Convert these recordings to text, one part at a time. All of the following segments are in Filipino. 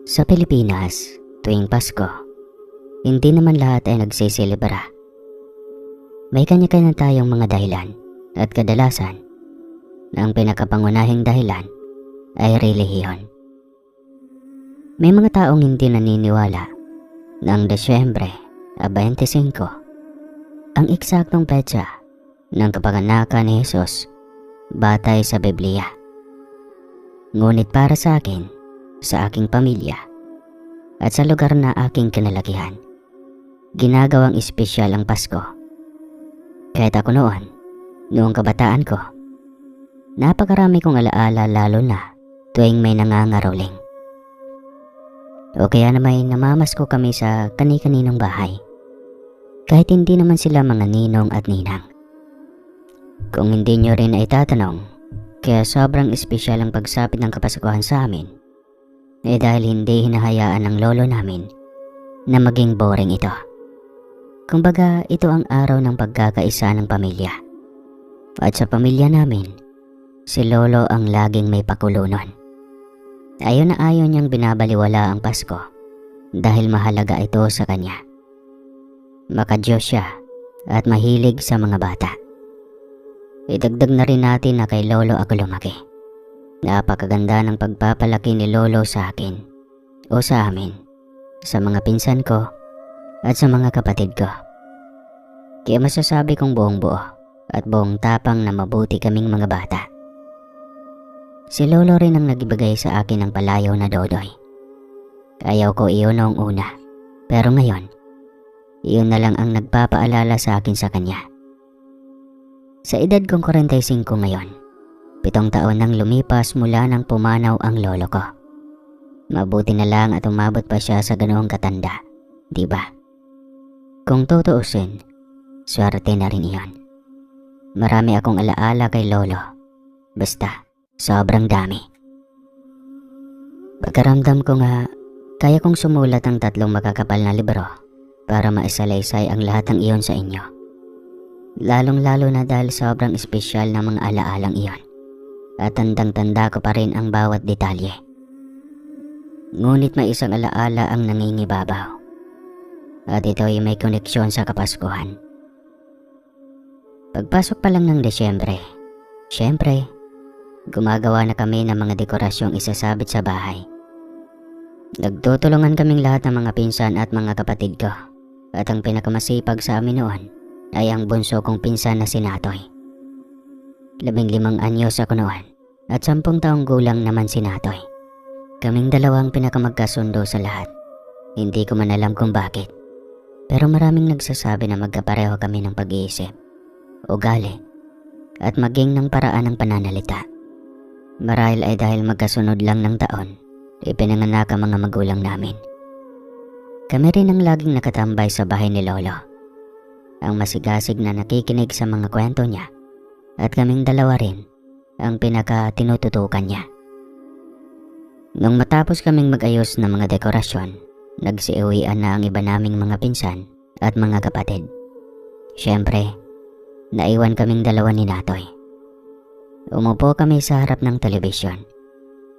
Sa Pilipinas, tuwing Pasko, hindi naman lahat ay nagsiselebra. May kanya-kanya tayong mga dahilan at kadalasan na ang pinakapangunahing dahilan ay relihiyon. May mga taong hindi naniniwala na ang Desyembre 25 ang eksaktong petsa ng kapanganakan ni Jesus batay sa Biblia. Ngunit para sa akin, sa aking pamilya, at sa lugar na aking kinalakihan, ginagawang espesyal ang Pasko. Kahit ako noong kabataan ko, napakarami kong alaala lalo na tuwing may nangangaroling. O kaya na may namamasko kami sa kani-kaninong bahay, kahit hindi naman sila mga ninong at ninang. Kung hindi nyo rin ay tatanong, kaya sobrang espesyal ang pagsapit ng Kapaskuhan sa amin, dahil hindi hinahayaan ng lolo namin na maging boring ito. Kumbaga, ito ang araw ng pagkakaisa ng pamilya. At sa pamilya namin, si lolo ang laging may pakulunon. Ayaw na ayaw niyang binabaliwala ang Pasko dahil mahalaga ito sa kanya. Makadiyos siya at mahilig sa mga bata. Idagdag na rin natin na kay lolo ako lumaki. Napakaganda ng pagpapalaki ni lolo sa akin o sa amin, sa mga pinsan ko at sa mga kapatid ko. Kaya masasabi kong buong buo at buong tapang na mabuti kaming mga bata. Si lolo rin ang nagibigay sa akin ng palayaw na dodoy. Ayaw ko iyon noong una, pero ngayon, iyon na lang ang nagpapaalala sa akin sa kanya. Sa edad kong 45 ngayon, 7 taon nang lumipas mula nang pumanaw ang lolo ko. Mabuti na lang at umabot pa siya sa ganoong katanda, di ba? Kung tutuusin, swerte na rin iyon. Marami akong alaala kay lolo. Basta, sobrang dami. Pagkaramdam ko nga, kaya kong sumulat ang 3 makakapal na libro para maisalaysay ang lahat ng iyon sa inyo. Lalong-lalo na dahil sobrang espesyal na mga alaalang iyon. At tandang-tanda ko pa rin ang bawat detalye. Ngunit may isang alaala ang nangingibabaw. At ito ay may koneksyon sa Kapaskuhan. Pagpasok pa lang ng Desyembre, syempre, gumagawa na kami ng mga dekorasyong isasabit sa bahay. Nagtutulungan kaming lahat ng mga pinsan at mga kapatid ko. At ang pinakamasipag sa amin noon ay ang bunso kong pinsan na si Natoy. 15 anyos ako noon at 10 taong gulang naman si Natoy. Kaming dalawang pinakamagkasundo sa lahat. Hindi ko man alam kung bakit. Pero maraming nagsasabi na magkapareho kami ng pag-iisip, ugali, at maging ng paraan ng pananalita. Marahil ay dahil magkasunod lang ng taon, ipinanganak ang mga magulang namin. Kami rin ang laging nakatambay sa bahay ni lolo. Ang masigasig na nakikinig sa mga kwento niya. At kaming dalawa rin ang pinaka-tinututukan niya. Nung matapos kaming mag-ayos ng mga dekorasyon, nagsiuwian na ang iba naming mga pinsan at mga kapatid. Siyempre, naiwan kaming dalawa ni Natoy. Umupo kami sa harap ng telebisyon.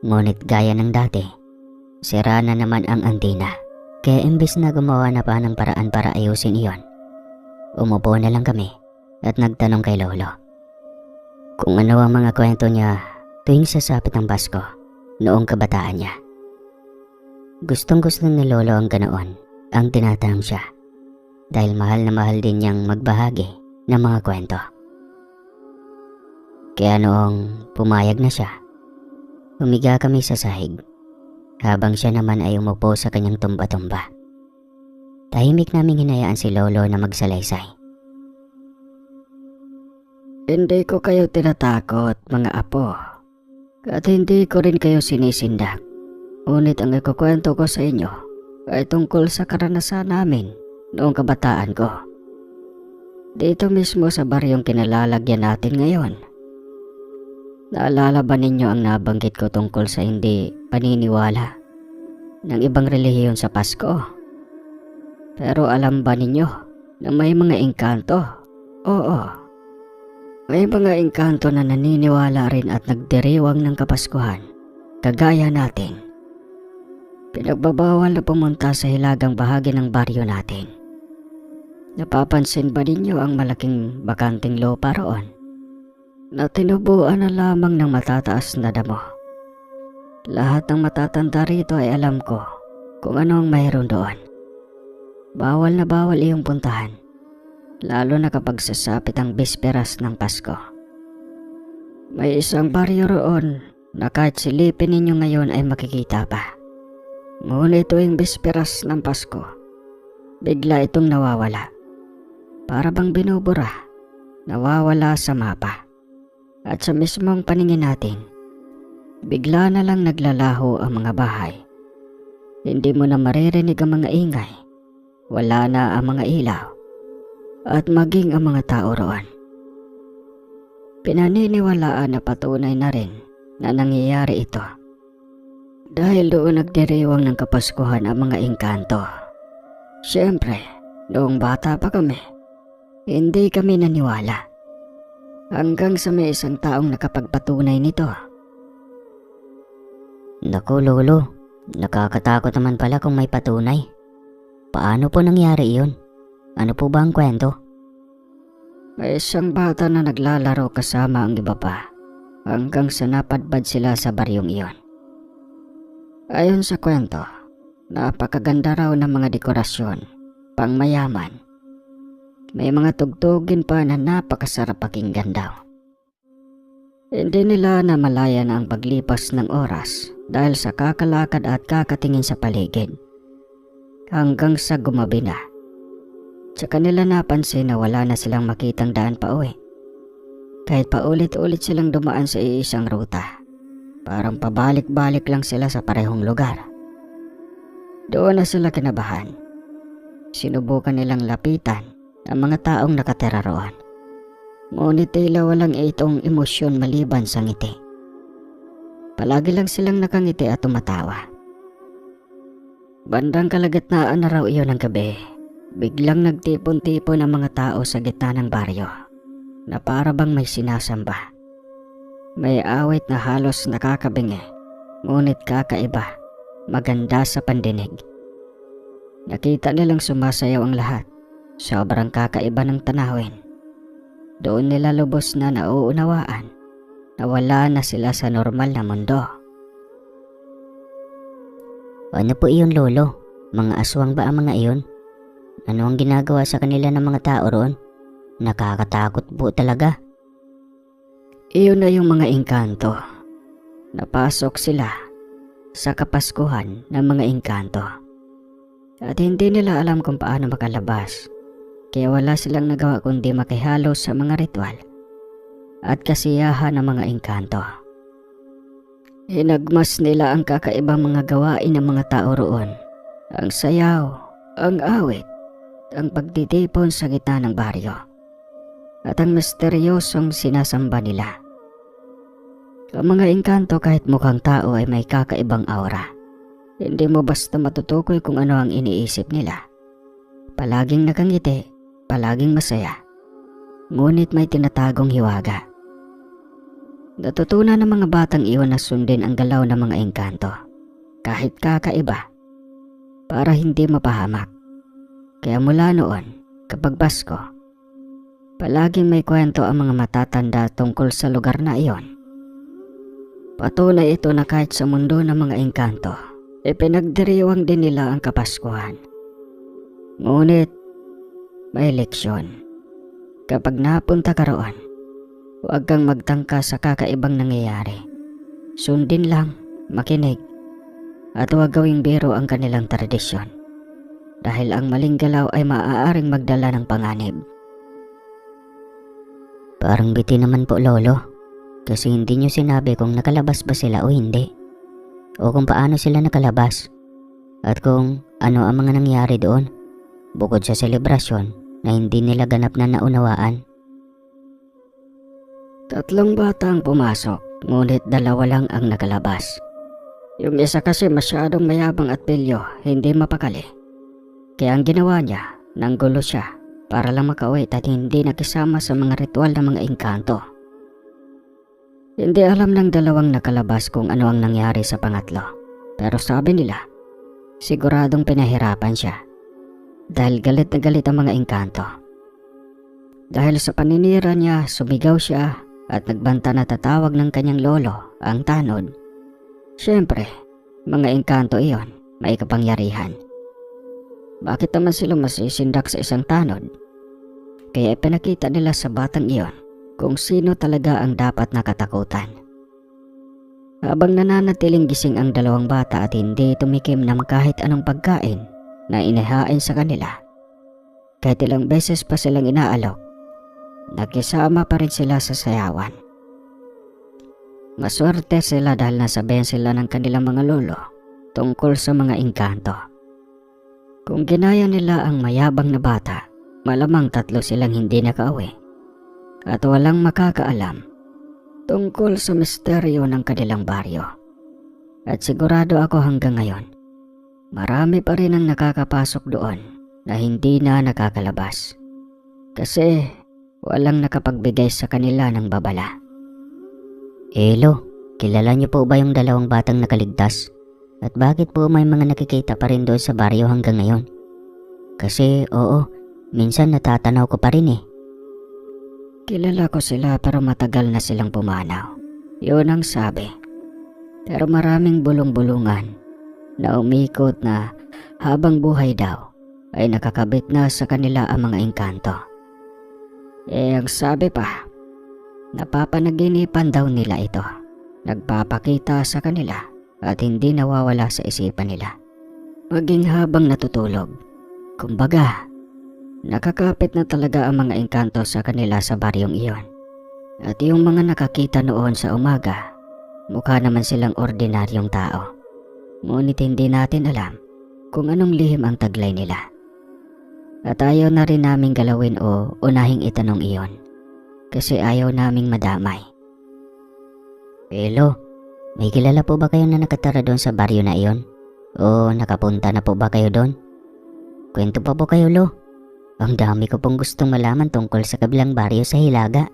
Ngunit gaya ng dati, sira na naman ang antina. Kaya imbes na gumawa na pa ng paraan para ayusin iyon, umupo na lang kami at nagtanong kay lolo kung ano ang mga kwento niya tuwing sasapit ang Pasko noong kabataan niya. Gustong-gusto ni lolo ang ganoon ang tinatanong siya dahil mahal na mahal din niyang magbahagi ng mga kwento. Kaya noong pumayag na siya, humiga kami sa sahig habang siya naman ay umupo sa kanyang tumba-tumba. Tahimik naming hinayaan si lolo na magsalaysay. Hindi ko kayo tinatakot, mga apo. At hindi ko rin kayo sinisindak. Ngunit ang ikukwento ko sa inyo ay tungkol sa karanasan namin noong kabataan ko. Dito mismo sa baryong kinalalagyan natin ngayon. Naalala ba ninyo ang nabanggit ko tungkol sa hindi paniniwala ng ibang relihiyon sa Pasko? Pero alam ba ninyo na may mga engkanto? Oo. May mga engkanto na naniniwala rin at nagdiriwang ng Kapaskuhan, kagaya natin. Pinagbabawal na pumunta sa hilagang bahagi ng baryo natin. Napapansin ba ninyo ang malaking bakanting lupa roon? Na tinubuan na lamang ng matataas na damo. Lahat ng matatanda rito ay alam ko kung ano ang mayroon doon. Bawal na bawal iyong puntahan, lalo na kapag sasapit ang bisperas ng Pasko. May isang baryo roon na kahit silipin ninyo ngayon ay makikita pa. Ngunit tuwing bisperas ng Pasko, bigla itong nawawala. Para bang binubura, nawawala sa mapa. At sa mismong paningin natin, bigla na lang naglalaho ang mga bahay. Hindi mo na maririnig ang mga ingay, wala na ang mga ilaw, at maging ang mga tao roon. Pinaniniwalaan na patunay na rin na nangyayari ito. Dahil doon nagdiriwang ng Kapaskuhan ang mga engkanto. Siyempre, noong bata pa kami, hindi kami naniwala. Hanggang sa may isang taong nakapagpatunay nito. Naku lolo, nakakatakot naman pala kung may patunay. Paano po nangyari iyon? Ano po ba ang kwento? May isang bata na naglalaro kasama ang iba pa hanggang sa napadpad sila sa baryong iyon. Ayon sa kwento, napakaganda raw ng mga dekorasyon, pangmayaman. May mga tugtugin pa na napakasarap pakinggan daw. Hindi nila namalayan ang paglipas ng oras dahil sa kakalakad at kakatingin sa paligid. Hanggang sa gumabi na. Tsaka nila napansin na wala na silang makitang daan pa uwi. Kahit paulit-ulit silang dumaan sa iisang ruta. Parang pabalik-balik lang sila sa parehong lugar. Doon na sila kinabahan. Sinubukan nilang lapitan ang mga taong nakatira roon. Ngunit tila walang itong emosyon maliban sa ngiti. Palagi lang silang nakangiti at tumatawa. Bandang kalagitnaan na raw iyon ng gabi, biglang nagtipon-tipon ang mga tao sa gitna ng baryo na para bang may sinasamba. May awit na halos nakakabingi, ngunit kakaiba, maganda sa pandinig. Nakita nilang sumasayaw ang lahat, sobrang kakaiba ng tanawin. Doon nila lubos na nauunawaan na wala na sila sa normal na mundo. Ano po iyon lolo? Mga aswang ba ang mga iyon? Ano ang ginagawa sa kanila ng mga tao roon? Nakakatakot po talaga. Iyon na yung mga engkanto. Napasok sila sa Kapaskuhan ng mga engkanto. At hindi nila alam kung paano makalabas. Kaya wala silang nagawa kundi makihalo sa mga ritual at kasiyahan ng mga engkanto. Hinagmas nila ang kakaibang mga gawain ng mga tao roon. Ang sayaw, ang awit, ang pagtitipon sa gitna ng baryo, at ang misteryosong sinasamba nila. Ang mga engkanto kahit mukhang tao ay may kakaibang aura. Hindi mo basta matutukoy kung ano ang iniisip nila. Palaging nakangiti, palaging masaya. Ngunit may tinatagong hiwaga. Natutunan ng mga batang iyon na sundin ang galaw ng mga engkanto, kahit kakaiba, para hindi mapahamak. Kaya mula noon, kapag Pasko, palaging may kwento ang mga matatanda tungkol sa lugar na iyon. Patunay ito na kahit sa mundo ng mga engkanto, ipinagdiriwang din nila ang Kapaskuhan. Ngunit, may leksyon. Kapag napunta ka roon, huwag kang magtangka sa kakaibang nangyayari. Sundin lang, makinig, at huwag gawing biro ang kanilang tradisyon. Dahil ang maling galaw ay maaaring magdala ng panganib. Parang biti naman po lolo. Kasi hindi nyo sinabi kung nakalabas ba sila o hindi. O kung paano sila nakalabas. At kung ano ang mga nangyari doon. Bukod sa selebrasyon na hindi nila ganap na naunawaan. 3 bata ang pumasok, ngunit 2 lang ang nakalabas. Yung isa kasi masyadong mayabang at pilyo, hindi mapakali. Kaya ang ginawa niya, nanggulo siya para lang makauwi at hindi nakisama sa mga ritual ng mga engkanto. Hindi alam ng 2 nakalabas kung ano ang nangyari sa pangatlo. Pero sabi nila, Siguradong pinahirapan siya dahil galit na galit ang mga engkanto. Dahil sa paninira niya, sumigaw siya at nagbanta na tatawag ng kanyang lolo, ang tanod. Siyempre, mga engkanto iyon, may kapangyarihan. Bakit naman sila masisindak sa isang tanod? Kaya ipinakita nila sa batang iyon kung sino talaga ang dapat nakatakutan. Habang nananatiling gising ang dalawang bata at hindi tumikim ng kahit anong pagkain na inihain sa kanila, kahit ilang beses pa silang inaalok, nakisama pa rin sila sa sayawan. Maswerte sila dahil nasabihan sila ng kanilang mga lolo tungkol sa mga engkanto. Kung ginaya nila ang mayabang na bata, malamang 3 silang hindi nakauwi at walang makakaalam tungkol sa misteryo ng kanilang baryo. At sigurado ako hanggang ngayon, marami pa rin ang nakakapasok doon na hindi na nakakalabas kasi walang nakapagbigay sa kanila ng babala. Elo, kilala niyo po ba yung 2 batang nakaligtas? At bakit po may mga nakikita pa rin doon sa baryo hanggang ngayon? Kasi oo, minsan natatanaw ko pa rin eh. Kilala ko sila pero matagal na silang pumanaw. Yun ang sabi. Pero maraming bulong-bulungan na umikot na habang buhay daw ay nakakabit na sa kanila ang mga engkanto. Ang sabi pa, napapanaginipan daw nila ito. Nagpapakita sa kanila at hindi nawawala sa isipan nila. Maging habang natutulog. Kumbaga, nakakapit na talaga ang mga engkanto sa kanila sa baryong iyon. At yung mga nakakita noon sa umaga, mukha naman silang ordinaryong tao. Ngunit hindi natin alam kung anong lihim ang taglay nila. At ayaw na rin naming galawin o unahing itanong iyon. Kasi ayaw naming madamay. Elo, may kilala po ba kayo na nakatira doon sa baryo na iyon? O nakapunta na po ba kayo doon? Kwento pa po kayo, Lo. Ang dami ko pong gustong malaman tungkol sa kabilang baryo sa Hilaga.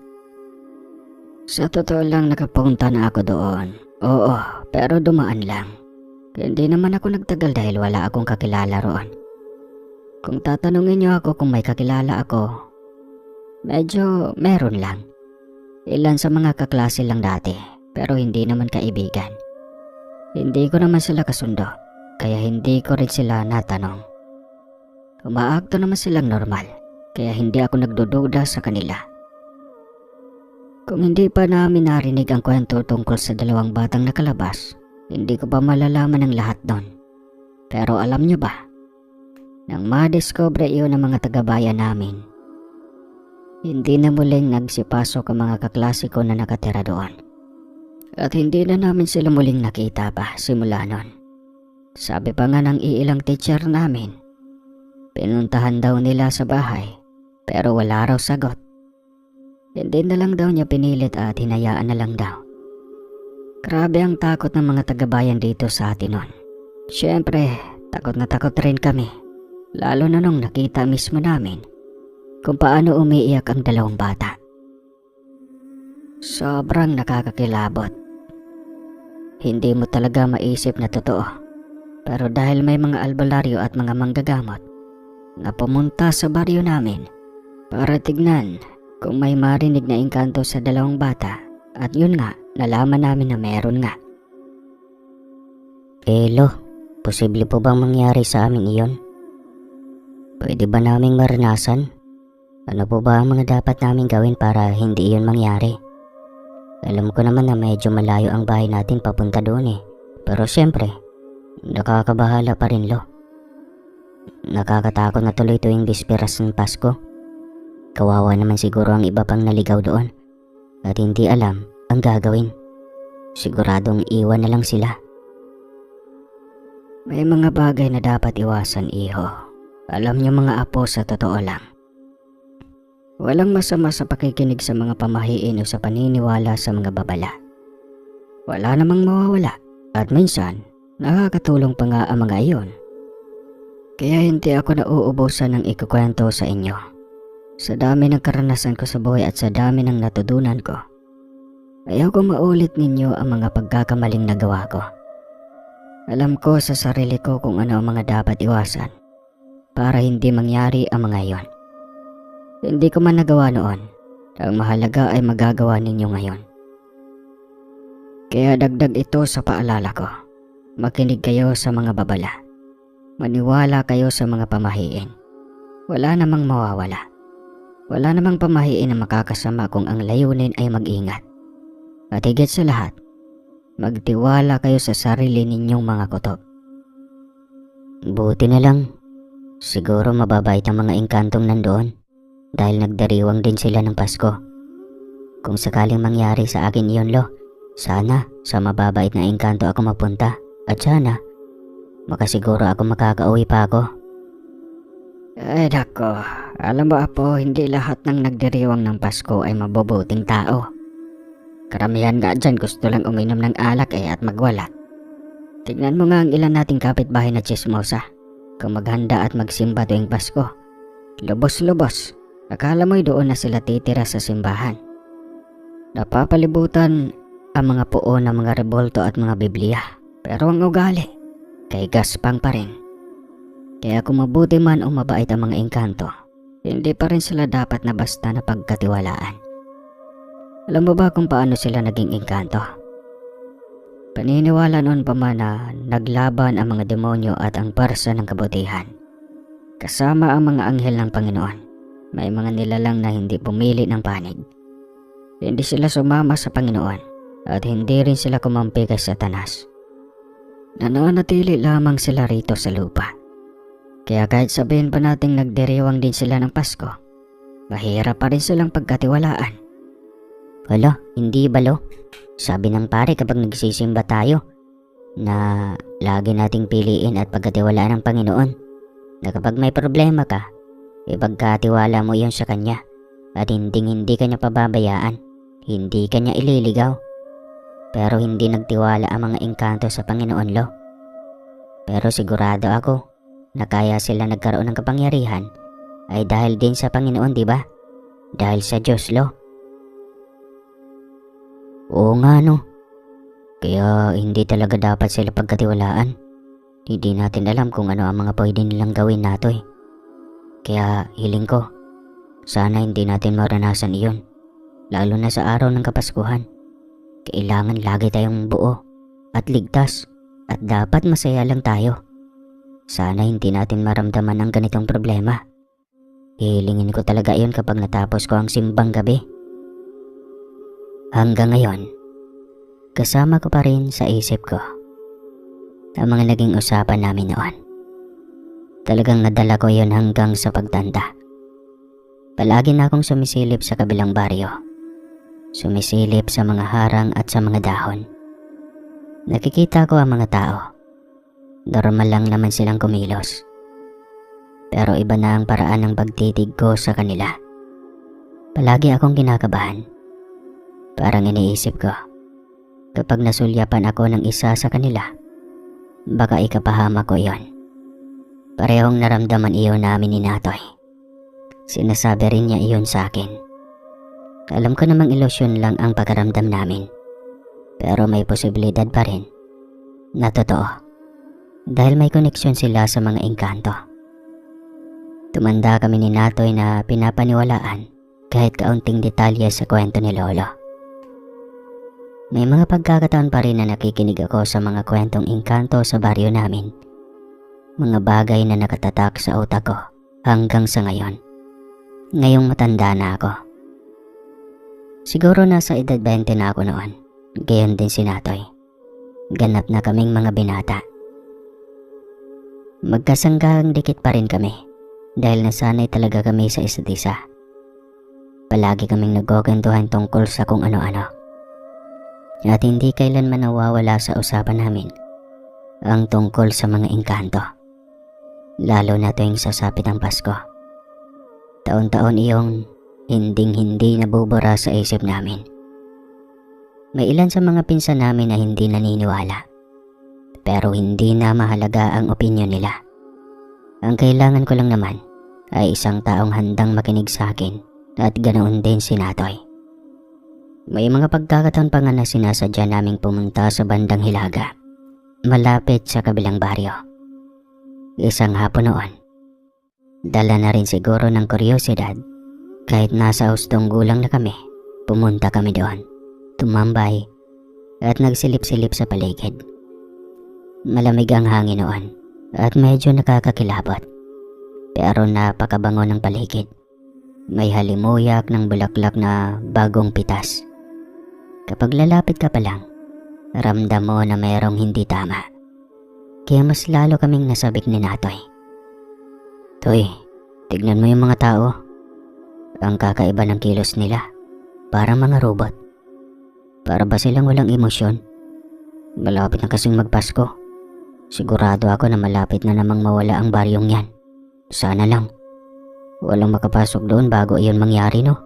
Sa totoo lang nakapunta na ako doon. Oo, pero dumaan lang. Hindi naman ako nagtagal dahil wala akong kakilala roon. Kung tatanungin niyo ako kung may kakilala ako, medyo meron lang. Ilan sa mga kaklase lang dati, pero hindi naman kaibigan. Hindi ko naman sila kasundo, kaya hindi ko rin sila natanong. Umaakto naman silang normal, kaya hindi ako nagdududa sa kanila. Kung hindi pa namin narinig ang kwento tungkol sa 2 batang nakalabas, hindi ko pa malalaman ang lahat doon. Pero alam nyo ba, nang madiscover iyon ng mga taga-bayan namin, hindi na muling nagsipasok ang mga kaklase ko na nakatira doon. At hindi na namin sila muling nakita pa simula noon. Sabi pa nga ng iilang teacher namin, pinuntahan daw nila sa bahay pero wala raw sagot. Hindi na lang daw niya pinilit at hinayaan na lang daw. Grabe ang takot ng mga taga-bayan dito sa atin noon. Siyempre, takot na takot rin kami. Lalo na nung nakita mismo namin kung paano umiiyak ang 2 bata. Sobrang nakakakilabot. Hindi mo talaga maisip na totoo. Pero dahil may mga albularyo at mga manggagamot na pumunta sa baryo namin para tignan kung may marinig na engkanto sa 2 bata, at yun nga, nalaman namin na meron nga. Elo, posible po bang mangyari sa amin iyon? Pwede ba naming maranasan? Ano po ba ang mga dapat naming gawin para hindi iyon mangyari? Alam ko naman na medyo malayo ang bahay natin papunta doon eh. Pero syempre, nakakabahala pa rin, Lo. Nakakatakot na tuloy tuwing bisperas ng Pasko. Kawawa naman siguro ang iba pang naligaw doon at hindi alam ang gagawin. Siguradong iwan na lang sila. May mga bagay na dapat iwasan, iho. Alam niyo mga apo, sa totoo lang, walang masama sa pakikinig sa mga pamahiin o sa paniniwala sa mga babala. Wala namang mawawala at minsan nakakatulong pa nga ang mga iyon. Kaya hindi ako nauubusan ng ikukwento sa inyo. Sa dami ng karanasan ko sa buhay at sa dami ng natutunan ko, ayaw ko maulit ninyo ang mga pagkakamaling nagawa ko. Alam ko sa sarili ko kung ano ang mga dapat iwasan para hindi mangyari ang mga iyon. Hindi ko man nagawa noon. Ang mahalaga ay magagawa ninyo ngayon. Kaya dagdag ito sa paalala ko. Makinig kayo sa mga babala. Maniwala kayo sa mga pamahiin. Wala namang mawawala. Wala namang pamahiin na makakasama kung ang layunin ay mag-ingat. At higit sa lahat, magtiwala kayo sa sarili ninyong mga kutob. Buti na lang. Siguro mababait ang mga engkantong nandoon dahil nagdiriwang din sila ng Pasko. Kung sakaling mangyari sa akin iyon, Lo, sana sa mababait na engkanto ako mapunta at sana makasiguro ako makakauwi pa ako. Ay nako, alam mo Apo, hindi lahat ng nagdiriwang ng Pasko ay mabubuting tao. Karamihan nga dyan gusto lang uminom ng alak at magwalat. Tignan mo nga ang ilan nating kapitbahay na chismosa. Kung maghanda at magsimba tuwing Pasko, lubos-lubos, akala mo'y doon na sila titira sa simbahan. Napapalibutan ang mga puon ng mga rebolto at mga Biblia, pero ang ugali, kay gaspang pa rin. Kaya kung mabuti man o mabait ang mga engkanto, hindi pa rin sila dapat na basta na pagkatiwalaan. Alam mo ba kung paano sila naging engkanto? Paniniwala noon pa man na naglaban ang mga demonyo at ang parsa ng kabutihan. Kasama ang mga anghel ng Panginoon. May mga nilalang na hindi pumili ng panig. Hindi sila sumama sa Panginoon at hindi rin sila kumampi kay Satanas. Nananatili lamang sila rito sa lupa. Kaya kahit sabihin pa nating nagdiriwang din sila ng Pasko, mahirap pa rin silang pagkatiwalaan. Wala, hindi ba, Lo? Sabi ng pare kapag nagsisimba tayo na lagi nating piliin at pagkatiwalaan ng Panginoon na kapag may problema ka, ipagkatiwala mo iyon sa Kanya at hindi kanya pababayaan, hindi kanya ililigaw. Pero hindi nagtiwala ang mga engkanto sa Panginoon, Lo. Pero sigurado ako na kaya sila nagkaroon ng kapangyarihan ay dahil din sa Panginoon, di ba? Dahil sa Diyos, Lo. Oo nga, no. Kaya hindi talaga dapat sila pagkatiwalaan. Hindi natin alam kung ano ang mga pwede nilang gawin nato eh. Kaya hiling ko, sana hindi natin maranasan iyon. Lalo na sa araw ng Kapaskuhan. Kailangan lagi tayong buo at ligtas at dapat masaya lang tayo. Sana hindi natin maramdaman ang ganitong problema. Hihilingin ko talaga iyon kapag natapos ko ang simbang gabi. Hanggang ngayon, kasama ko pa rin sa isip ko ang mga naging usapan namin noon. Talagang nadala ko yon hanggang sa pagtanda. Palagi na akong sumisilip sa kabilang baryo. Sumisilip sa mga harang at sa mga dahon. Nakikita ko ang mga tao. Normal lang naman silang kumilos. Pero iba na ang paraan ng pagtitig ko sa kanila. Palagi akong kinakabahan. Parang iniisip ko, kapag nasulyapan ako ng isa sa kanila, baka ikapahama ko iyon. Parehong naramdaman iyon namin ni Natoy. Sinasabi rin niya iyon sa akin. Alam ko namang ilusyon lang ang pagkaramdam namin, pero may posibilidad pa rin na totoo. Dahil may koneksyon sila sa mga engkanto. Tumanda kami ni Natoy na pinapaniwalaan kahit kaunting detalye sa kwento ni Lolo. May mga pagkakataon pa rin na nakikinig ako sa mga kwentong engkanto sa baryo namin. Mga bagay na nakatatak sa utak ko hanggang sa ngayon. Ngayong matanda na ako. Siguro nasa edad 20 na ako noon. Gayon din si Natoy. Ganap na kaming mga binata. Magkasanggang dikit pa rin kami dahil nasanay talaga kami sa isa't isa. Palagi kaming nagkukwentuhan tungkol sa kung ano-ano. At hindi kailanman nawawala sa usapan namin ang tungkol sa mga engkanto. Lalo na tuwing sasapit ang Pasko. Taon-taon iyong hinding-hindi nabubura sa isip namin. May ilan sa mga pinsan namin na hindi naniniwala. Pero hindi na mahalaga ang opinyon nila. Ang kailangan ko lang naman ay isang taong handang makinig sa akin at ganoon din si Natoy. May mga pagkakataon pa nga na sinasadya naming pumunta sa bandang Hilaga malapit sa kabilang baryo. Isang hapon noon, dala na rin siguro ng kuryosidad, kahit nasa hustong gulang na kami, pumunta kami doon, tumambay at nagsilip-silip sa paligid. Malamig ang hangin noon at medyo nakakakilabot, pero napakabango ng paligid. May halimuyak ng bulaklak na bagong pitas. Kapag lalapit ka pa lang, ramdam mo na mayroong hindi tama. Kaya mas lalo kaming nasabik ni Natoy. Toy, tignan mo yung mga tao. Ang kakaiba ng kilos nila, parang mga robot. Para ba silang walang emosyon? Malapit na kasing magpasko. Sigurado ako na malapit na namang mawala ang baryong yan. Sana lang walang makapasok doon bago iyon mangyari, no?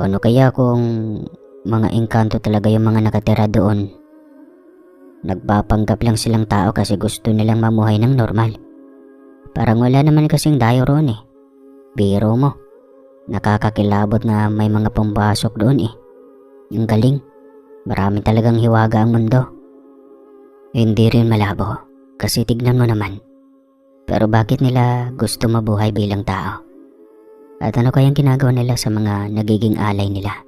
Ano kaya kung mga engkanto talaga yung mga nakatira doon? Nagpapanggap lang silang tao kasi gusto nilang mamuhay ng normal. Parang wala naman kasing dayo roon eh. Biro mo, nakakakilabot na may mga pumpasok doon eh. Ang galing, marami talagang hiwaga ang mundo. Hindi rin malabo kasi tignan mo naman. Pero bakit nila gusto mabuhay bilang tao? At ano kayang ginagawa nila sa mga nagiging alay nila?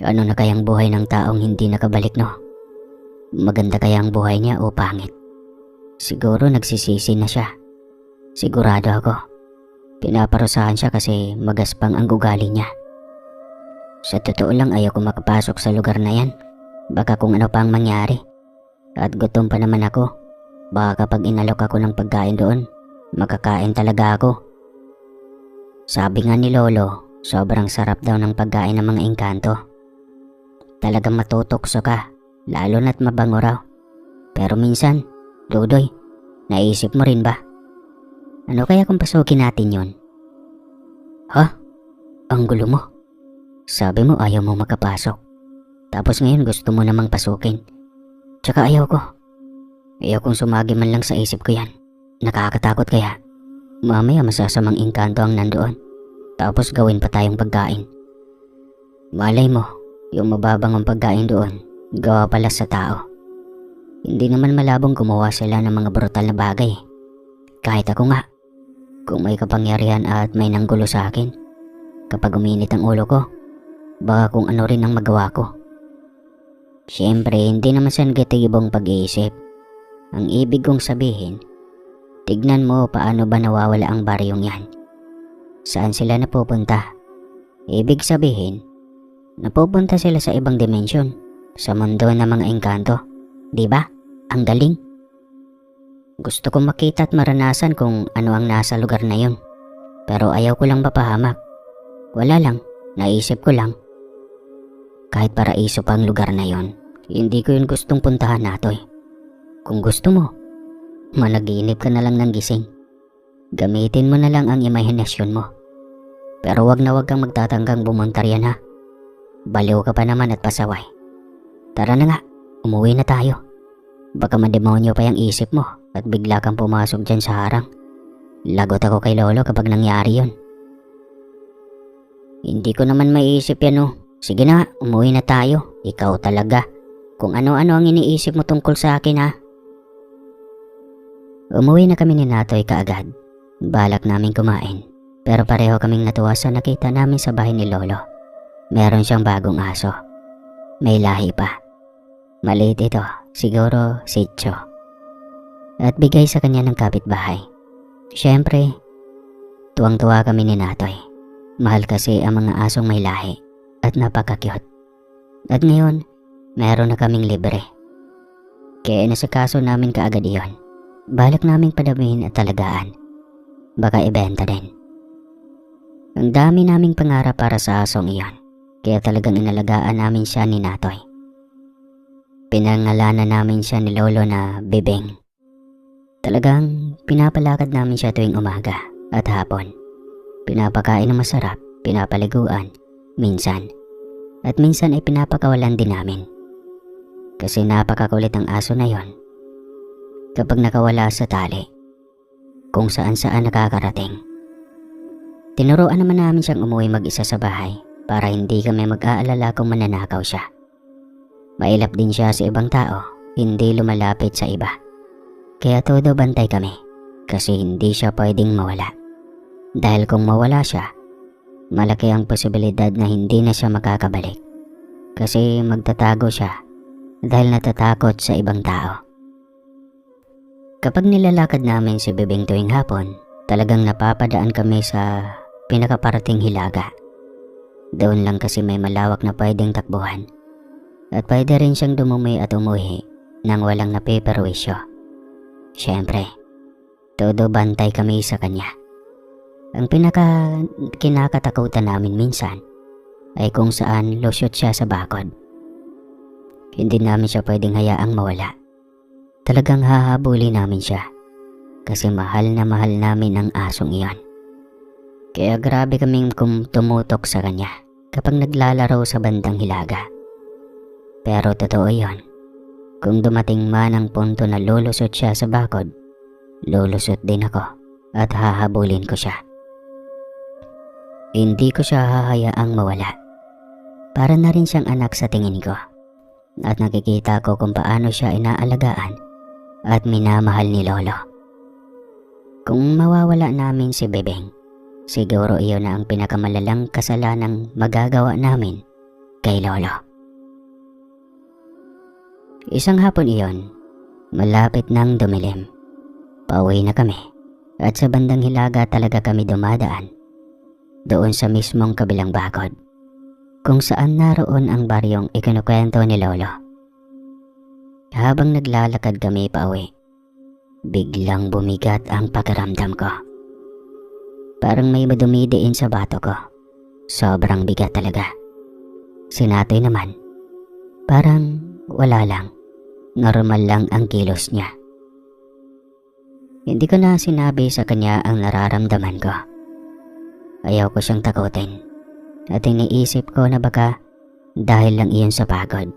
Ano na kayang buhay ng taong hindi nakabalik, no? Maganda kaya ang buhay niya o pangit? Siguro nagsisisi na siya. Sigurado ako. Pinaparusahan siya kasi magaspang ang ugali niya. Sa totoo lang ayaw ko makapasok sa lugar na yan. Baka kung ano pa ang mangyari. At gutom pa naman ako. Baka kapag inalok ako ng pagkain doon, makakain talaga ako. Sabi nga ni Lolo, sobrang sarap daw ng pagkain ng mga engkanto. Talagang matutokso ka, lalo na't mabango raw. Pero minsan, Dudoy, naisip mo rin ba? Ano kaya kung pasukin natin yon? Ha? Ang gulo mo. Sabi mo ayaw mo makapasok. Tapos ngayon gusto mo namang pasukin. Tsaka ayaw ko. Ayaw kong sumagi man lang sa isip ko yan. Nakakatakot kaya. Mamaya masasamang engkanto ang nandoon. Tapos gawin pa tayong pagkain. Malay mo, yung mababangong pagkain doon, gawa pala sa tao. Hindi naman malabong gumawa sila ng mga brutal na bagay. Kahit ako nga, kung may kapangyarihan at may nanggulo sa akin, kapag uminit ang ulo ko, baka kung ano rin ang magawa ko. Siyempre, hindi naman sa negatibong pag-iisip. Ang ibig kong sabihin, tignan mo paano ba nawawala ang baryong yan. Saan sila napupunta? Ibig sabihin, napupunta sila sa ibang dimensyon, sa mundo ng mga engkanto. Diba? Ang galing. Gusto kong makita at maranasan kung ano ang nasa lugar na yun. Pero ayaw ko lang mapahamak. Wala lang, naisip ko lang. Kahit paraiso pa ang lugar na yun, hindi ko yun gustong puntahan, Natoy. Kung gusto mo, managinip ka na lang ng gising. Gamitin mo na lang ang imahinasyon mo. Pero wag na wag kang magtatanggang bumontarya na. Baliw ka pa naman at pasaway. Tara na nga, umuwi na tayo. Baka mademonyo pa yung isip mo at bigla kang pumasok dyan sa harang. Lagot ako kay Lolo kapag nangyari yon. Hindi ko naman maiisip yan, oh. Sige na, umuwi na tayo. Ikaw talaga. Kung ano-ano ang iniisip mo tungkol sa akin, ha? Umuwi na kami ni Natoy kaagad. Balak namin kumain. Pero pareho kaming natuwa sa nakita namin sa bahay ni Lolo. Meron siyang bagong aso. May lahi pa. Maliit ito, siguro sityo. At bigay sa kanya ng kapitbahay. Siyempre, tuwang-tuwa kami ni Natoy. Mahal kasi ang mga asong may lahi at napaka-cute. At ngayon, meron na kaming libre. Kaya nasikaso namin kaagad iyon. Balak naming padamihin at talagaan. Baka ibenta din. Ang dami naming pangarap para sa asong iyon. Kaya talagang inalagaan namin siya ni Natoy. Pinangalanan namin siya ni Lolo na Bibing. Talagang pinapalakad namin siya tuwing umaga at hapon. Pinapakain ng masarap, pinapaliguan, minsan. At minsan ay pinapakawalan din namin. Kasi napakakulit ang aso na yon. Kapag nakawala sa tali, kung saan-saan nakakarating. Tinuruan naman namin siyang umuwi mag-isa sa bahay para hindi kami mag-aalala kung mananakaw siya. Mailap din siya sa ibang tao, hindi lumalapit sa iba. Kaya todo bantay kami kasi hindi siya pwedeng mawala. Dahil kung mawala siya, malaki ang posibilidad na hindi na siya makakabalik. Kasi magtatago siya dahil natatakot sa ibang tao. Kapag nilalakad namin si Bebeng tuwing hapon, talagang napapadaan kami sa pinakaparating hilaga. Doon lang kasi may malawak na pwedeng takbuhan. At pwede rin siyang dumumi at umuwi nang walang napeperwisyo. Siyempre, todo bantay kami sa kanya. Ang kinakatakutan namin minsan ay kung saan losyot siya sa bakod. Hindi namin siya pwedeng hayaang mawala. Talagang hahabulin namin siya kasi mahal na mahal namin ang asong iyon. Kaya grabe kaming tumutok sa kanya kapag naglalaro sa bandang hilaga. Pero totoo yon. Kung dumating man ang punto na lulusot siya sa bakod, lulusot din ako at hahabulin ko siya. Hindi ko siya hahayaang mawala. Para na rin siyang anak sa tingin ko. At nakikita ko kung paano siya inaalagaan at minamahal ni Lolo. Kung mawawala namin si Bebeng, siguro iyon na ang pinakamalalang kasalanang magagawa namin kay Lolo. Isang hapon iyon, malapit nang dumilim. Pauwi na kami at sa bandang hilaga talaga kami dumadaan. Doon sa mismong kabilang bakod, kung saan naroon ang baryong ikinukwento ni Lolo. Habang naglalakad kami pauwi, biglang bumigat ang pakiramdam ko. Parang may madumidiin sa bato ko. Sobrang bigat talaga. Si Natoy naman, parang wala lang. Normal lang ang kilos niya. Hindi ko na sinabi sa kanya ang nararamdaman ko. Ayaw ko siyang takutin. At iniisip ko na baka dahil lang iyon sa pagod.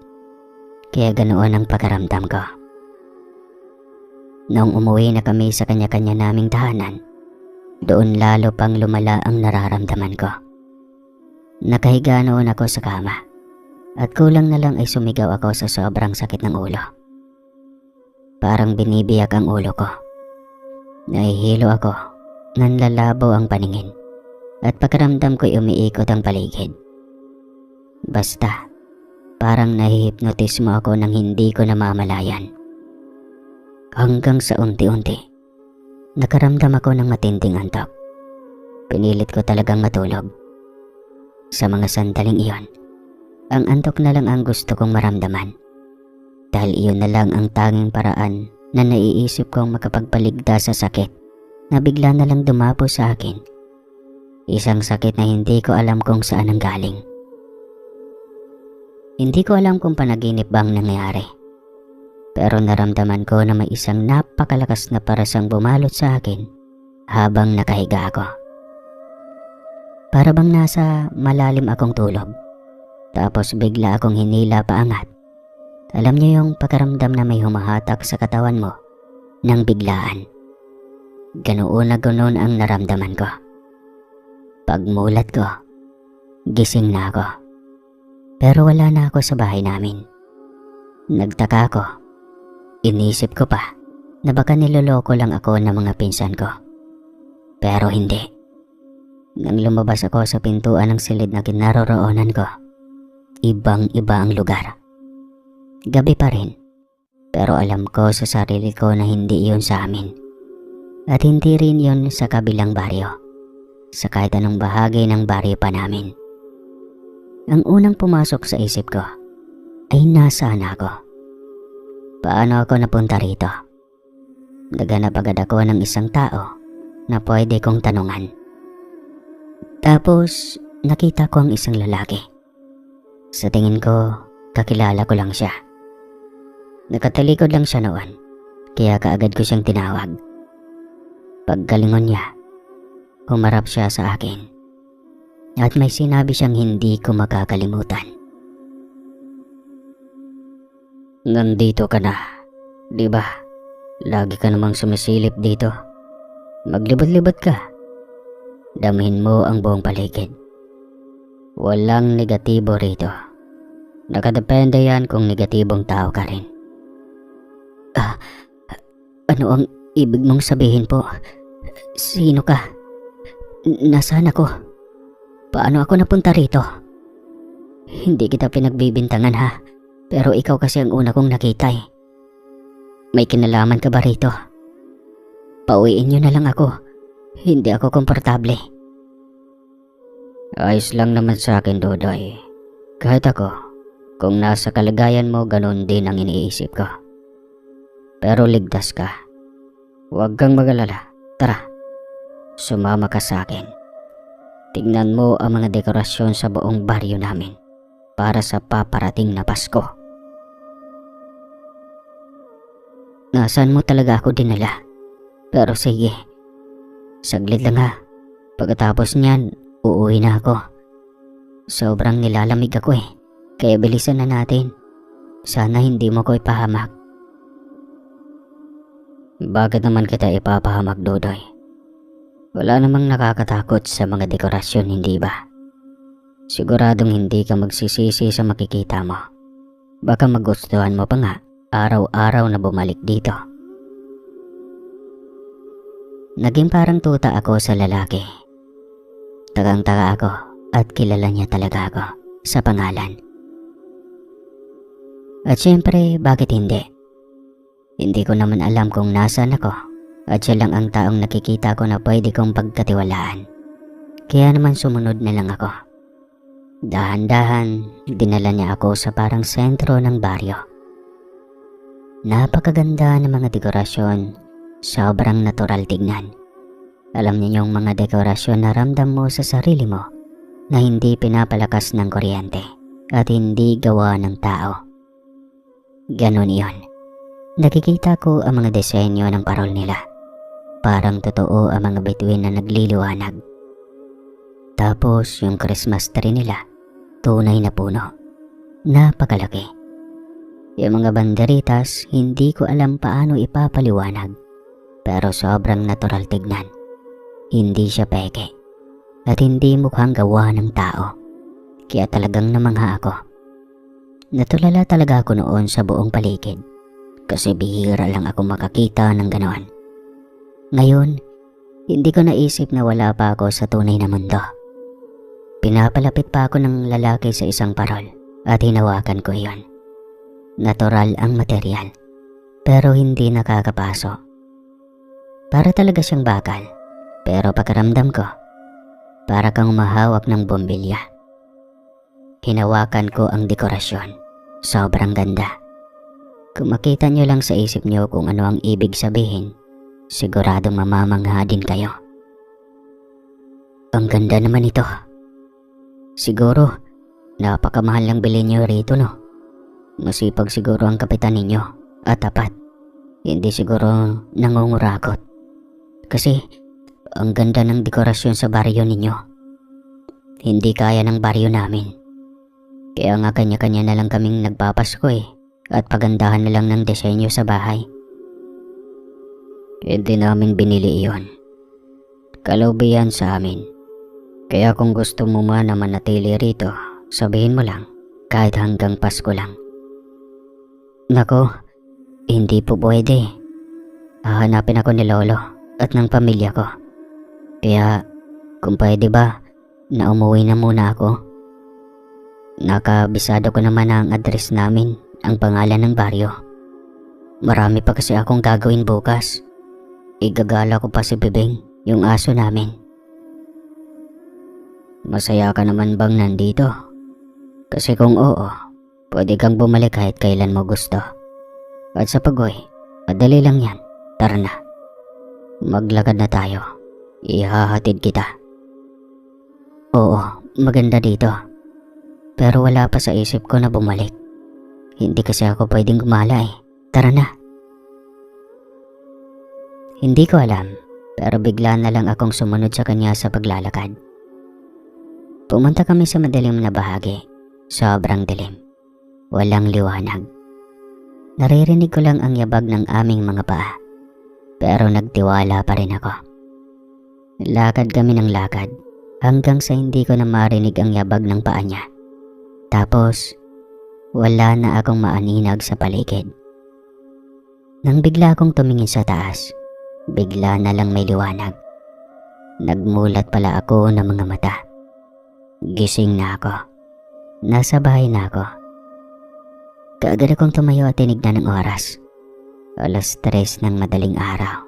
Kaya ganoon ang pakiramdam ko. Noong umuwi na kami sa kanya-kanya naming tahanan, doon lalo pang lumala ang nararamdaman ko. Nakahiga noon ako sa kama at kulang na lang ay sumigaw ako sa sobrang sakit ng ulo. Parang binibiyak ang ulo ko. Nahihilo ako, nanlalabo ang paningin at pakiramdam ko'y umiikot ang paligid. Basta, parang nahihipnotismo ako nang hindi ko namamalayan. Hanggang sa unti-unti, nakaramdam ako ng matinding antok. Pinilit ko talagang matulog. Sa mga sandaling iyon, ang antok na lang ang gusto kong maramdaman. Dahil iyon na lang ang tanging paraan na naiisip kong makapagpaligtas sa sakit na bigla na lang dumapo sa akin. Isang sakit na hindi ko alam kung saan ang galing. Hindi ko alam kung panaginip bang nangyari. Pero naramdaman ko na may isang napakalakas na parasang bumalot sa akin habang nakahiga ako. Para bang nasa malalim akong tulog. Tapos bigla akong hinila paangat. Alam niyo yung pakiramdam na may humahatak sa katawan mo nang biglaan. Ganoon na ganoon ang naramdaman ko. Pagmulat ko, gising na ako. Pero wala na ako sa bahay namin. Nagtaka ako. Inisip ko pa na baka niloloko lang ako ng mga pinsan ko. Pero hindi. Nang lumabas ako sa pintuan ng silid na kinaroroonan ko, ibang-iba ang lugar. Gabi pa rin. Pero alam ko sa sarili ko na hindi iyon sa amin. At hindi rin iyon sa kabilang baryo. Sa kahit anong bahagi ng baryo pa namin. Ang unang pumasok sa isip ko ay nasaan ako? Paano ako napunta rito? Naghanap agad ako ng isang tao na pwede kong tanungan. Tapos nakita ko ang isang lalaki. Sa tingin ko, kakilala ko lang siya. Nakatalikod lang siya noon, kaya kaagad ko siyang tinawag. Paggalingon niya, humarap siya sa akin at may sinabi siyang hindi ko makakalimutan. Nandito ka na, di ba? Lagi ka namang sumisilip dito. Maglibot-libot ka. Damhin mo ang buong paligid. Walang negatibo rito. Nakadepende yan kung negatibong tao ka rin. Ano ang ibig mong sabihin po? Sino ka? Nasaan ako? Paano ako napunta rito? Hindi kita pinagbibintangan ha, pero ikaw kasi ang una kong nakita eh. May kinalaman ka ba rito? Pauwiin niyo na lang ako. Hindi ako komportable. Ayos lang naman sa akin, Dodoy. Kahit ako, kung nasa kalagayan mo, ganun din ang iniisip ko. Pero ligtas ka. Huwag kang mag-alala. Tara, sumama ka sa akin. Tingnan mo ang mga dekorasyon sa buong baryo namin para sa paparating na Pasko. Nasaan mo talaga ako dinala? Pero sige, saglit lang ha. Pagkatapos niyan, uuwi na ako. Sobrang nilalamig ako eh, kaya bilisan na natin. Sana hindi mo ko ipahamak. Bakit naman kita ipapahamak, Dodoy? Wala namang nakakatakot sa mga dekorasyon, hindi ba? Siguradong hindi ka magsisisi sa makikita mo. Baka magustuhan mo pa nga araw-araw na bumalik dito. Naging parang tuta ako sa lalaki. Tagang-taga ako at kilala niya talaga ako sa pangalan. At syempre, bakit hindi? Hindi ko naman alam kung nasaan ako at siya lang ang taong nakikita ko na pwede kong pagkatiwalaan. Kaya naman sumunod na lang ako. Dahan-dahan, dinala niya ako sa parang sentro ng baryo. Napakaganda ng mga dekorasyon, sobrang natural tignan. Alam niyo yung mga dekorasyon na ramdam mo sa sarili mo na hindi pinapalakas ng kuryente at hindi gawa ng tao. Ganon iyon. Nakikita ko ang mga disenyo ng parol nila. Parang totoo ang mga bituin na nagliliwanag. Tapos yung Christmas tree nila, tunay na puno. Napakalaki. Yung mga banderitas, hindi ko alam paano ipapaliwanag. Pero sobrang natural tignan. Hindi siya peke. At hindi mukhang gawa ng tao. Kaya talagang namangha ako. Natulala talaga ako noon sa buong paligid. Kasi bihira lang ako makakita ng ganoon. Ngayon, hindi ko naisip na wala pa ako sa tunay na mundo. Pinapalapit pa ako ng lalaki sa isang parol at hinawakan ko iyon. Natural ang material, pero hindi nakakapaso. Para talaga siyang bakal, pero pakiramdam ko, para kang umahawak ng bombilya. Hinawakan ko ang dekorasyon. Sobrang ganda. Kung makita nyo lang sa isip nyo kung ano ang ibig sabihin, siguradong mamamangha din kayo. Ang ganda naman ito. Siguro, napakamahal lang bilhin nyo rito, no? Masipag siguro ang kapitan ninyo at tapat. Hindi siguro nangungurakot. Kasi, ang ganda ng dekorasyon sa baryo ninyo. Hindi kaya ng baryo namin. Kaya nga kanya-kanya na lang kaming nagpapasko eh. At pagandahan na lang ng disenyo sa bahay. Hindi namin binili iyon. Kaloob yan sa amin. Kaya kung gusto mo man na manatili rito, sabihin mo lang, kahit hanggang Pasko lang. Nako, hindi po pwede. Hahanapin ako ni Lolo at ng pamilya ko. Kaya, kung pwede ba, na umuwi na muna ako. Nakabisado ko naman ang address namin, ang pangalan ng baryo. Marami pa kasi akong gagawin bukas. Igagala ko pa si Bibing, yung aso namin. Masaya ka naman bang nandito? Kasi kung oo, pwede kang bumalik kahit kailan mo gusto. At sa Pagoy, madali lang yan. Tara na. Maglakad na tayo. Ihahatid kita. Oo, maganda dito. Pero wala pa sa isip ko na bumalik. Hindi kasi ako pwedeng gumala eh. Tara na. Hindi ko alam, pero bigla na lang akong sumunod sa kanya sa paglalakad. Pumunta kami sa madilim na bahagi. Sobrang dilim. Walang liwanag. Naririnig ko lang ang yabag ng aming mga paa. Pero nagtiwala pa rin ako. Lakad kami ng lakad hanggang sa hindi ko na marinig ang yabag ng paa niya. Tapos, Wala na akong maaninag sa paligid. Nang bigla akong tumingin sa taas, bigla na lang may liwanag. Nagmulat pala ako ng mga mata. Gising na ako. Nasa bahay na ako. Kaagad akong tumayo at tinignan ng oras. 3:00 ng madaling araw.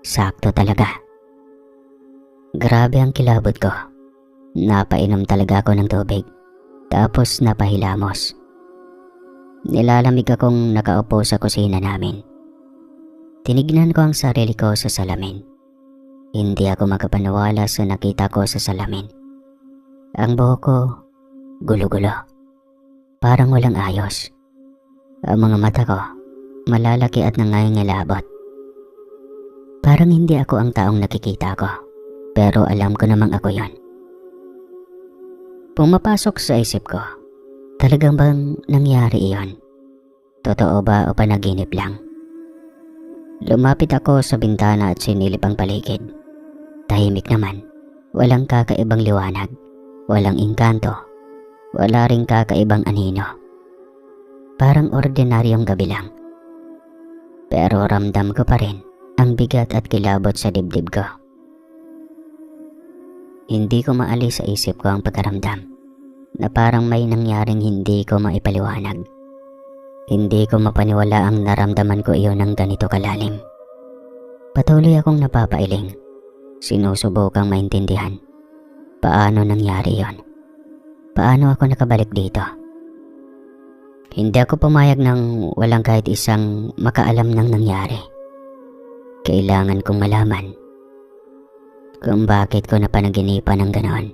Sakto talaga. Grabe ang kilabot ko. Napainom talaga ako ng tubig. Tapos napahilamos. Nilalamig akong nakaupo sa kusina namin. Tinignan ko ang sarili ko sa salamin. Hindi ako makapaniwala sa nakita ko sa salamin. Ang buhok ko, gulo-gulo. Parang walang ayos. Ang mga mata ko, malalaki at nangangilabot. Parang hindi ako ang taong nakikita ko. Pero alam ko namang ako yon. Pumapasok sa isip ko, talagang bang nangyari iyon? Totoo ba o panaginip lang? Lumapit ako sa bintana at sinilip ang paligid. Tahimik naman, walang kakaibang liwanag, walang engkanto, wala ring kakaibang anino. Parang ordinaryong gabi lang. Pero ramdam ko pa rin ang bigat at kilabot sa dibdib ko. Hindi ko maalis sa isip ko ang pagkaramdam na parang may nangyaring hindi ko maipaliwanag. Hindi ko mapaniwala ang naramdaman ko iyon ng ganito kalalim. Patuloy akong napapailing. Sinusubukang maintindihan. Paano nangyari iyon? Paano ako nakabalik dito? Hindi ako pumayag ng walang kahit isang makaalam ng nangyari. Kailangan kong malaman kung bakit ko napanaginipan ng ganoon.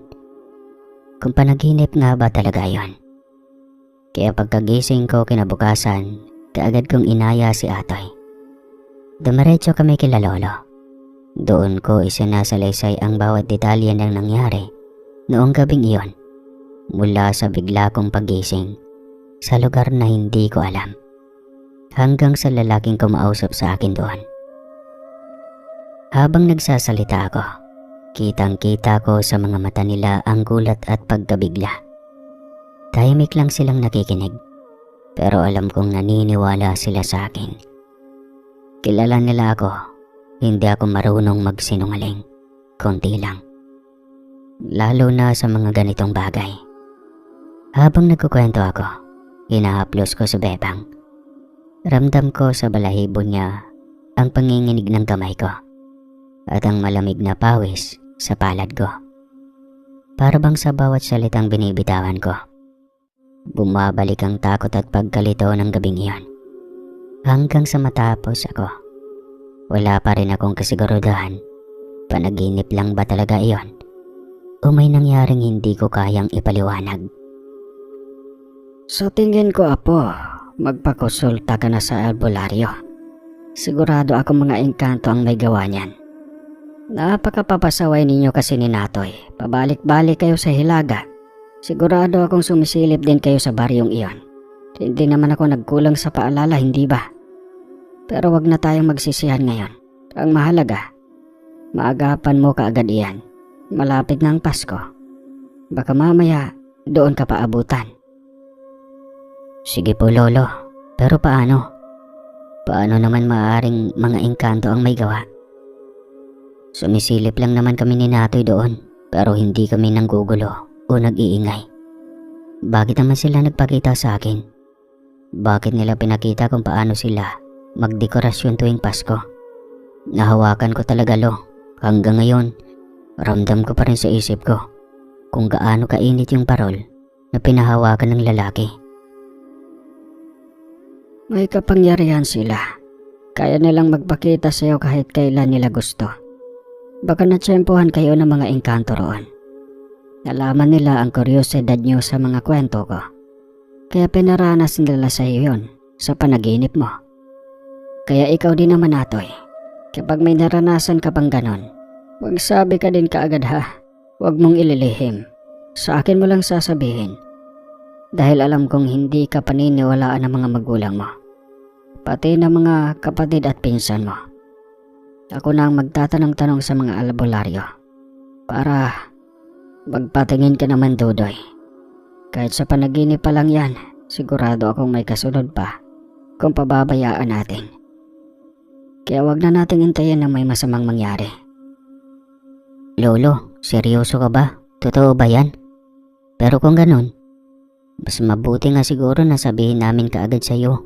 Kung panaginip nga ba talaga yon. Kaya pagkagising ko kinabukasan, kaagad kong inaya si Atoy. Dumiretso kami kila Lolo. Doon ko isinasalaysay ang bawat detalye ng nangyari noong gabing iyon, mula sa bigla kong pagising sa lugar na hindi ko alam, hanggang sa lalaking kumausap sa akin doon. Habang nagsasalita ako, kitang-kita ko sa mga mata nila ang gulat at pagkabigla. Tahimik lang silang nakikinig, pero alam kong naniniwala sila sa akin. Kilala nila ako, hindi ako marunong magsinungaling, konti lang. Lalo na sa mga ganitong bagay. Habang nagkukwento ako, hinahaplos ko sa bebang. Ramdam ko sa balahibo niya ang panginginig ng kamay ko at ang malamig na pawis sa palad ko. Para bang sa bawat salitang binibitawan ko, bumabalik ang takot at pagkalito ng gabing iyon. Hanggang sa matapos ako, wala pa rin akong kasigurudahan. Panaginip lang ba talaga iyon? O may nangyaring hindi ko kayang ipaliwanag? Sa tingin ko, Apo, magpakonsulta ka na sa albularyo. Sigurado ako mga engkanto ang may gawa niyan. Napakapapasaway ninyo kasi ni Natoy. Pabalik-balik kayo sa Hilaga. Sigurado akong sumisilip din kayo sa baryong iyon. Hindi naman ako nagkulang sa paalala, hindi ba? Pero wag na tayong magsisihan ngayon. Ang mahalaga, maagapan mo kaagad iyan. Malapit na ang Pasko. Baka mamaya doon ka paabutan. Sige po, Lolo. Pero paano? Paano naman maaaring mga engkanto ang may gawa? Sumisilip lang naman kami ni Natoy doon, pero hindi kami nanggugulo o nag-iingay. Bakit naman sila nagpakita sa akin? Bakit nila pinakita kung paano sila magdekorasyon tuwing Pasko? Nahawakan ko talaga, Lo. Hanggang ngayon, ramdam ko pa rin sa isip ko kung gaano kainit yung parol na pinahawakan ng lalaki. May kapangyarihan sila. Kaya nilang magpakita sa iyo kahit kailan nila gusto. Baka natsyempohan kayo ng mga engkanto roon. Nalaman nila ang kuryosidad niyo sa mga kwento ko. Kaya pinaranas nila sa iyo yun sa panaginip mo. Kaya ikaw din naman, Atoy. Kapag may naranasan ka pang ganon, magsabi ka din kaagad, ha. Huwag mong ililihim. Sa akin mo lang sasabihin. Dahil alam kong hindi ka paniniwalaan ng mga magulang mo. Pati ng mga kapatid at pinsan mo. Ako na ang magtatanong-tanong sa mga albularyo. Para magpatingin ka naman, Dudoy. Kahit sa panaginip pa lang yan, sigurado akong may kasunod pa kung pababayaan natin. Kaya wag na nating hintayin na may masamang mangyari. Lolo, seryoso ka ba? Totoo ba yan? Pero kung ganun, mas mabuti nga siguro na sabihin namin kaagad sa'yo.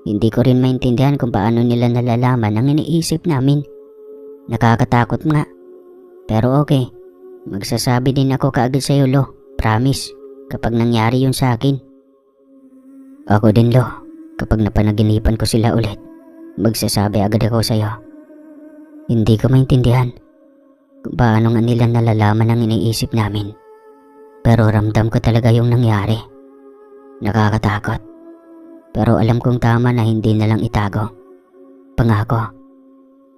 Hindi ko rin maintindihan kung paano nila nalalaman ang iniisip namin. Nakakatakot nga. Pero okay, magsasabi din ako kaagad sa'yo, Lo. Promise, kapag nangyari yun sa akin. Ako din, Lo. Kapag napanaginipan ko sila ulit, magsasabi agad ako sa'yo. Hindi ko maintindihan kung paano nga nila nalalaman ang iniisip namin. Pero ramdam ko talaga yung nangyari. Nakakatakot. Pero alam kong tama na hindi na lang itago. Pangako,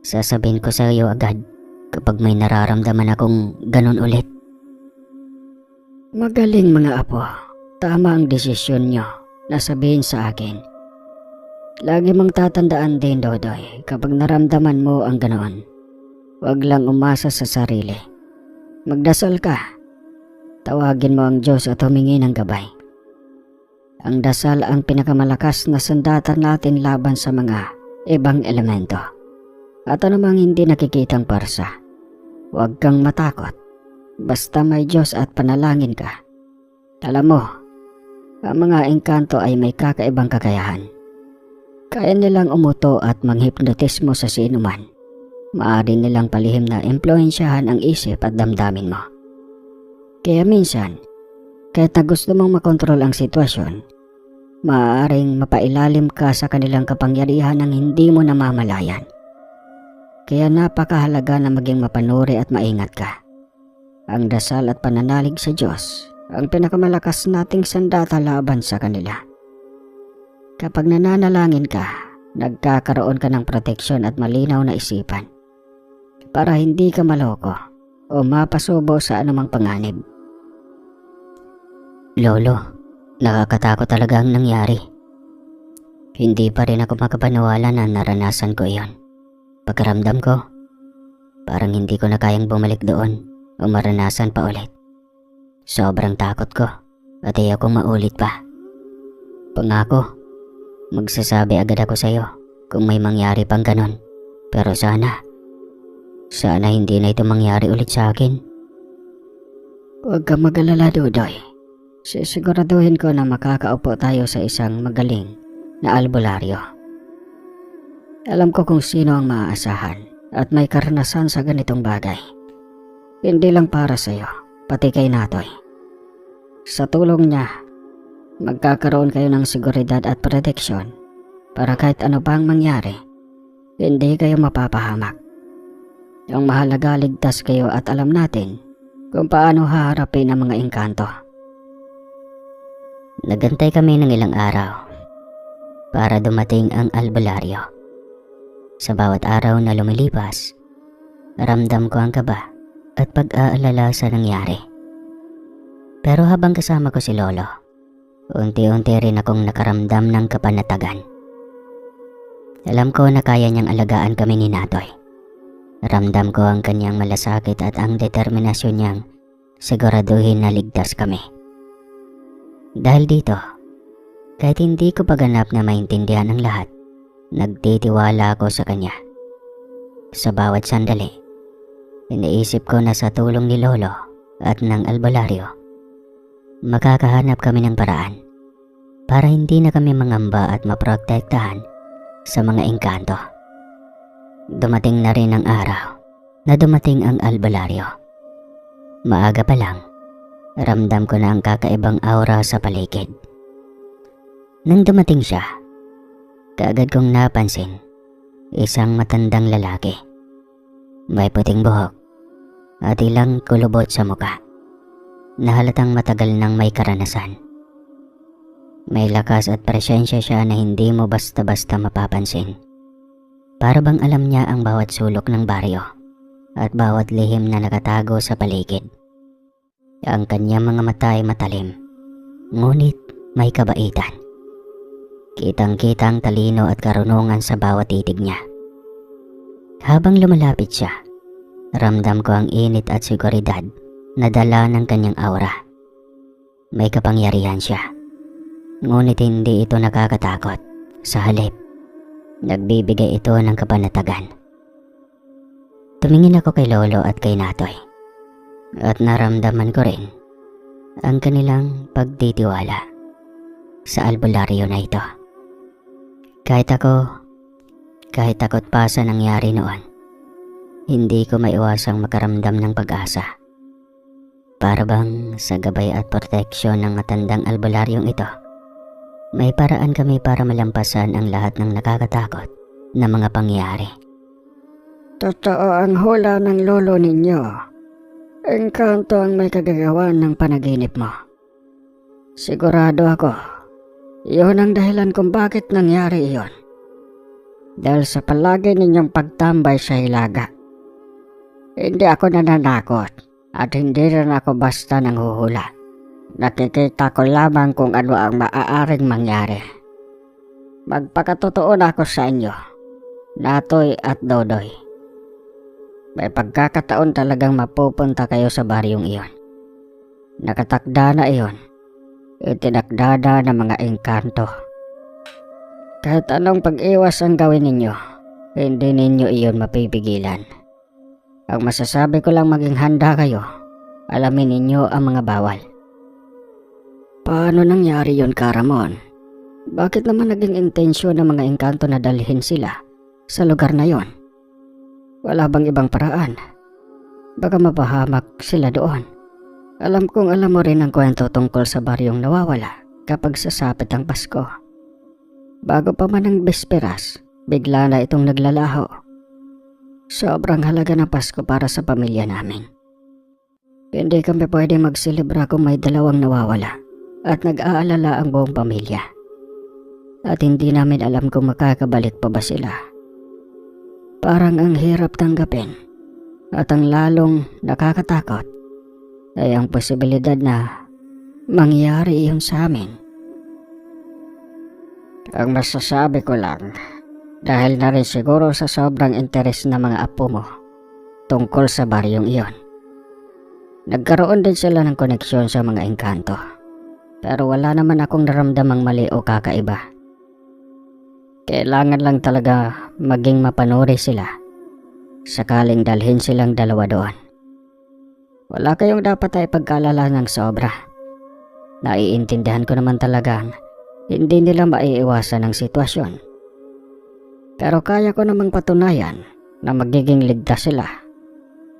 sasabihin ko sa iyo agad kapag may nararamdaman akong ganun ulit. Magaling mga apo. Tama ang desisyon nyo na sabihin sa akin. Lagi mong tatandaan din, Dodoy, kapag naramdaman mo ang ganoon. Huwag lang umasa sa sarili. Magdasal ka. Tawagin mo ang Diyos at humingi ng gabay. Ang dasal ang pinakamalakas na sandata natin laban sa mga ibang elemento. At anumang hindi nakikitang parsa. Huwag kang matakot. Basta may Diyos at panalangin ka. Alam mo, ang mga engkanto ay may kakaibang kakayahan. Kaya nilang umuto at manghipnotismo sa sinuman. Maaari nilang palihim na impluensyahan ang isip at damdamin mo. Kaya minsan, kahit na gusto mong makontrol ang sitwasyon, maaaring mapailalim ka sa kanilang kapangyarihan ng hindi mo namamalayan. Kaya napakahalaga na maging mapanuri at maingat ka. Ang dasal at pananalig sa Diyos ang pinakamalakas nating sandata laban sa kanila. Kapag nananalangin ka, nagkakaroon ka ng proteksyon at malinaw na isipan para hindi ka maloko o mapasubo sa anumang panganib. Lolo, nakakatakot talaga ang nangyari. Hindi pa rin ako makapaniwala na naranasan ko iyon. Pagkaramdam ko, parang hindi ko na kayang bumalik doon o maranasan pa ulit. Sobrang takot ko at ayokong maulit pa. Pangako, magsasabi agad ako sa'yo kung may mangyari pang ganon. Pero sana hindi na ito mangyari ulit sa akin. Huwag kang mag-alala, Dudoy. Sisiguraduhin ko na makakaupo tayo sa isang magaling na albularyo. Alam ko kung sino ang maaasahan at may karanasan sa ganitong bagay. Hindi lang para sa iyo, pati kay Natoy. Sa tulong niya, magkakaroon kayo ng seguridad at proteksyon para kahit ano pang mangyari, hindi kayo mapapahamak. Ang mahalaga, ligtas kayo at alam natin kung paano haharapin ang mga engkanto. Nagantay kami ng ilang araw para dumating ang albularyo. Sa bawat araw na lumilipas, ramdam ko ang kaba at pag-aalala sa nangyari. Pero habang kasama ko si Lolo, unti-unti rin akong nakaramdam ng kapanatagan. Alam ko na kaya niyang alagaan kami ni Natoy. Ramdam ko ang kanyang malasakit at ang determinasyon niyang siguraduhin na ligtas kami. Dahil dito, kahit hindi ko pa ganap na maintindihan ang lahat, nagtitiwala ako sa kanya. Sa bawat sandali, iniisip ko na sa tulong ni Lolo at ng albularyo, makakahanap kami ng paraan para hindi na kami mangamba at maprotektahan sa mga engkanto. Dumating na rin ang araw na dumating ang albularyo. Maaga pa lang, ramdam ko na ang kakaibang aura sa paligid. Nang dumating siya, kaagad kong napansin isang matandang lalaki. May puting buhok at ilang kulubot sa muka na halatang matagal nang may karanasan. May lakas at presensya siya na hindi mo basta-basta mapapansin. Para bang alam niya ang bawat sulok ng baryo at bawat lihim na nakatago sa paligid. Ang kanyang mga mata ay matalim, ngunit may kabaitan. Kitang-kita ang talino at karunungan sa bawat titig niya. Habang lumalapit siya, ramdam ko ang init at seguridad na dala ng kanyang aura. May kapangyarihan siya. Ngunit hindi ito nakakatakot. Sa halip, nagbibigay ito ng kapanatagan. Tumingin ako kay Lolo at kay Natoy. At naramdaman ko rin ang kanilang pagtitiwala sa albularyo na ito. Kahit takot pa sa nangyari noon, hindi ko maiwasang makaramdam ng pag-asa. Para bang sa gabay at proteksyon ng matandang albularyong ito, may paraan kami para malampasan ang lahat ng nakakatakot na mga pangyayari. Totoo ang hula ng lolo ninyo. Engkanto ang may kagagawan ng panaginip mo. Sigurado ako, iyon ang dahilan kung bakit nangyari iyon. Dahil sa palagi ninyong pagtambay sa hilaga. Hindi ako nananakot at hindi rin ako basta nanghuhula. Nakikita ko lamang kung ano ang maaaring mangyari. Magpakatotoo na ako sa inyo, Natoy at Dodoy. May pagkakataon talagang mapupunta kayo sa baryong iyon. Nakatakda na iyon. Itinakdada ng mga engkanto. Kahit anong pag-iwas ang gawin ninyo, hindi ninyo iyon mapipigilan. Ang masasabi ko lang maging handa kayo. Alamin ninyo ang mga bawal. Paano nangyari yon, Karamon? Bakit naman naging intensyon ng mga engkanto na dalhin sila sa lugar na yon? Wala bang ibang paraan? Baka mapahamak sila doon. Alam kong alam mo rin ang kwento tungkol sa baryong nawawala kapag sasapit ang Pasko. Bago pa man ang bisperas, bigla na itong naglalaho. Sobrang halaga ng Pasko para sa pamilya namin. Hindi kami pwede magselebra kung may dalawang nawawala at nag-aalala ang buong pamilya. At hindi namin alam kung makakabalik pa ba sila. Parang ang hirap tanggapin at ang lalong nakakatakot ay ang posibilidad na mangyari iyon sa amin. Ang masasabi ko lang, dahil na rin siguro sa sobrang interes ng mga apo mo tungkol sa baryong iyon, nagkaroon din sila ng koneksyon sa mga engkanto. Pero wala naman akong naramdamang mali o kakaiba. Kailangan lang talaga maging mapanuri sila sakaling dalhin silang dalawa doon. Wala kayong dapat ay pagkalala ng sobra. Naiintindihan ko naman talagang hindi nila maiiwasan ang sitwasyon. Pero kaya ko namang patunayan na magiging ligtas sila.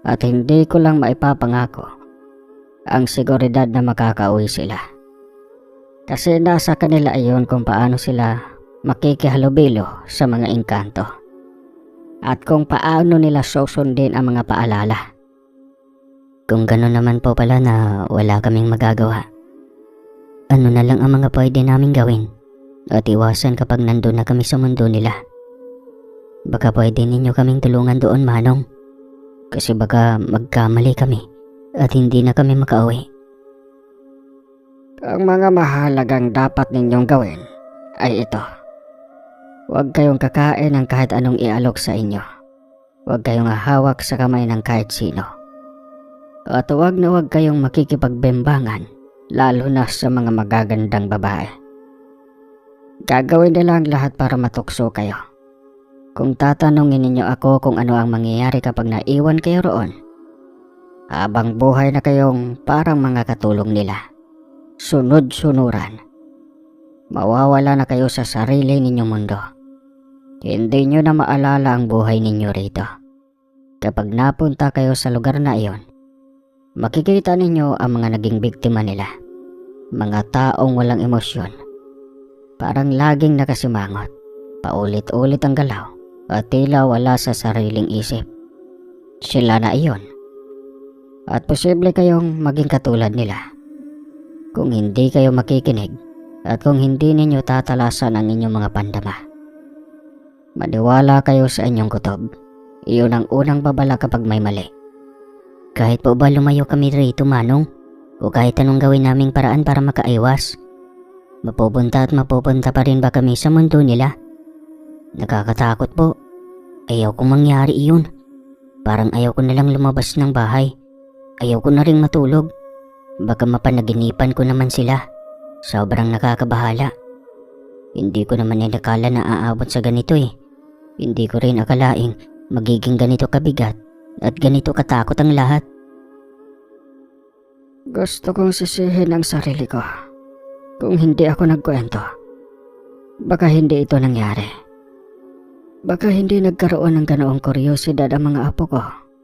At hindi ko lang maipapangako ang seguridad na makakauwi sila. Kasi nasa kanila ayon kung paano sila makikihalubilo sa mga engkanto. At kung paano nila susundin ang mga paalala. Kung gano'n naman po pala na wala kaming magagawa, ano na lang ang mga pwede naming gawin at iwasan kapag nandun na kami sa mundo nila? Baka pwede ninyo kaming tulungan doon, Manong. Kasi baka magkamali kami at hindi na kami makauwi. Ang mga mahalagang dapat ninyong gawin ay ito. Huwag kayong kakain ng kahit anong ialok sa inyo. Huwag kayong hahawak sa kamay ng kahit sino. At huwag na huwag kayong makikipagbembangan, lalo na sa mga magagandang babae. Gagawin nila ang lahat para matukso kayo. Kung tatanungin ninyo ako kung ano ang mangyayari kapag naiwan kayo roon, habang buhay na kayong parang mga katulong nila, sunod-sunuran, mawawala na kayo sa sarili ninyong mundo. Hindi nyo na maalala ang buhay ninyo rito. Kapag napunta kayo sa lugar na iyon, makikita ninyo ang mga naging biktima nila. Mga taong walang emosyon. Parang laging nakasimangot. Paulit-ulit ang galaw at tila wala sa sariling isip. Sila na iyon. At posible kayong maging katulad nila. Kung hindi kayo makikinig at kung hindi ninyo tatalasan ang inyong mga pandama. Maniwala kayo sa inyong kutob. Iyon ang unang babala kapag may mali. Kahit po ba lumayo kami rito, Manong? O kahit anong gawin naming paraan para makaiwas, mapupunta at mapupunta pa rin ba kami sa mundo nila? Nakakatakot po. Ayaw kong mangyari iyon. Parang ayaw ko nalang lumabas ng bahay. Ayaw ko na ring matulog. Baka mapanaginipan ko naman sila. Sobrang nakakabahala. Hindi ko naman inakala na aabot sa ganito eh. Hindi ko rin akalaing magiging ganito kabigat at ganito katakot ang lahat. Gusto kong sisihin ang sarili ko. Kung hindi ako nagkwento, baka hindi ito nangyari. Baka hindi nagkaroon ng ganoong kuryosidad ang mga apo ko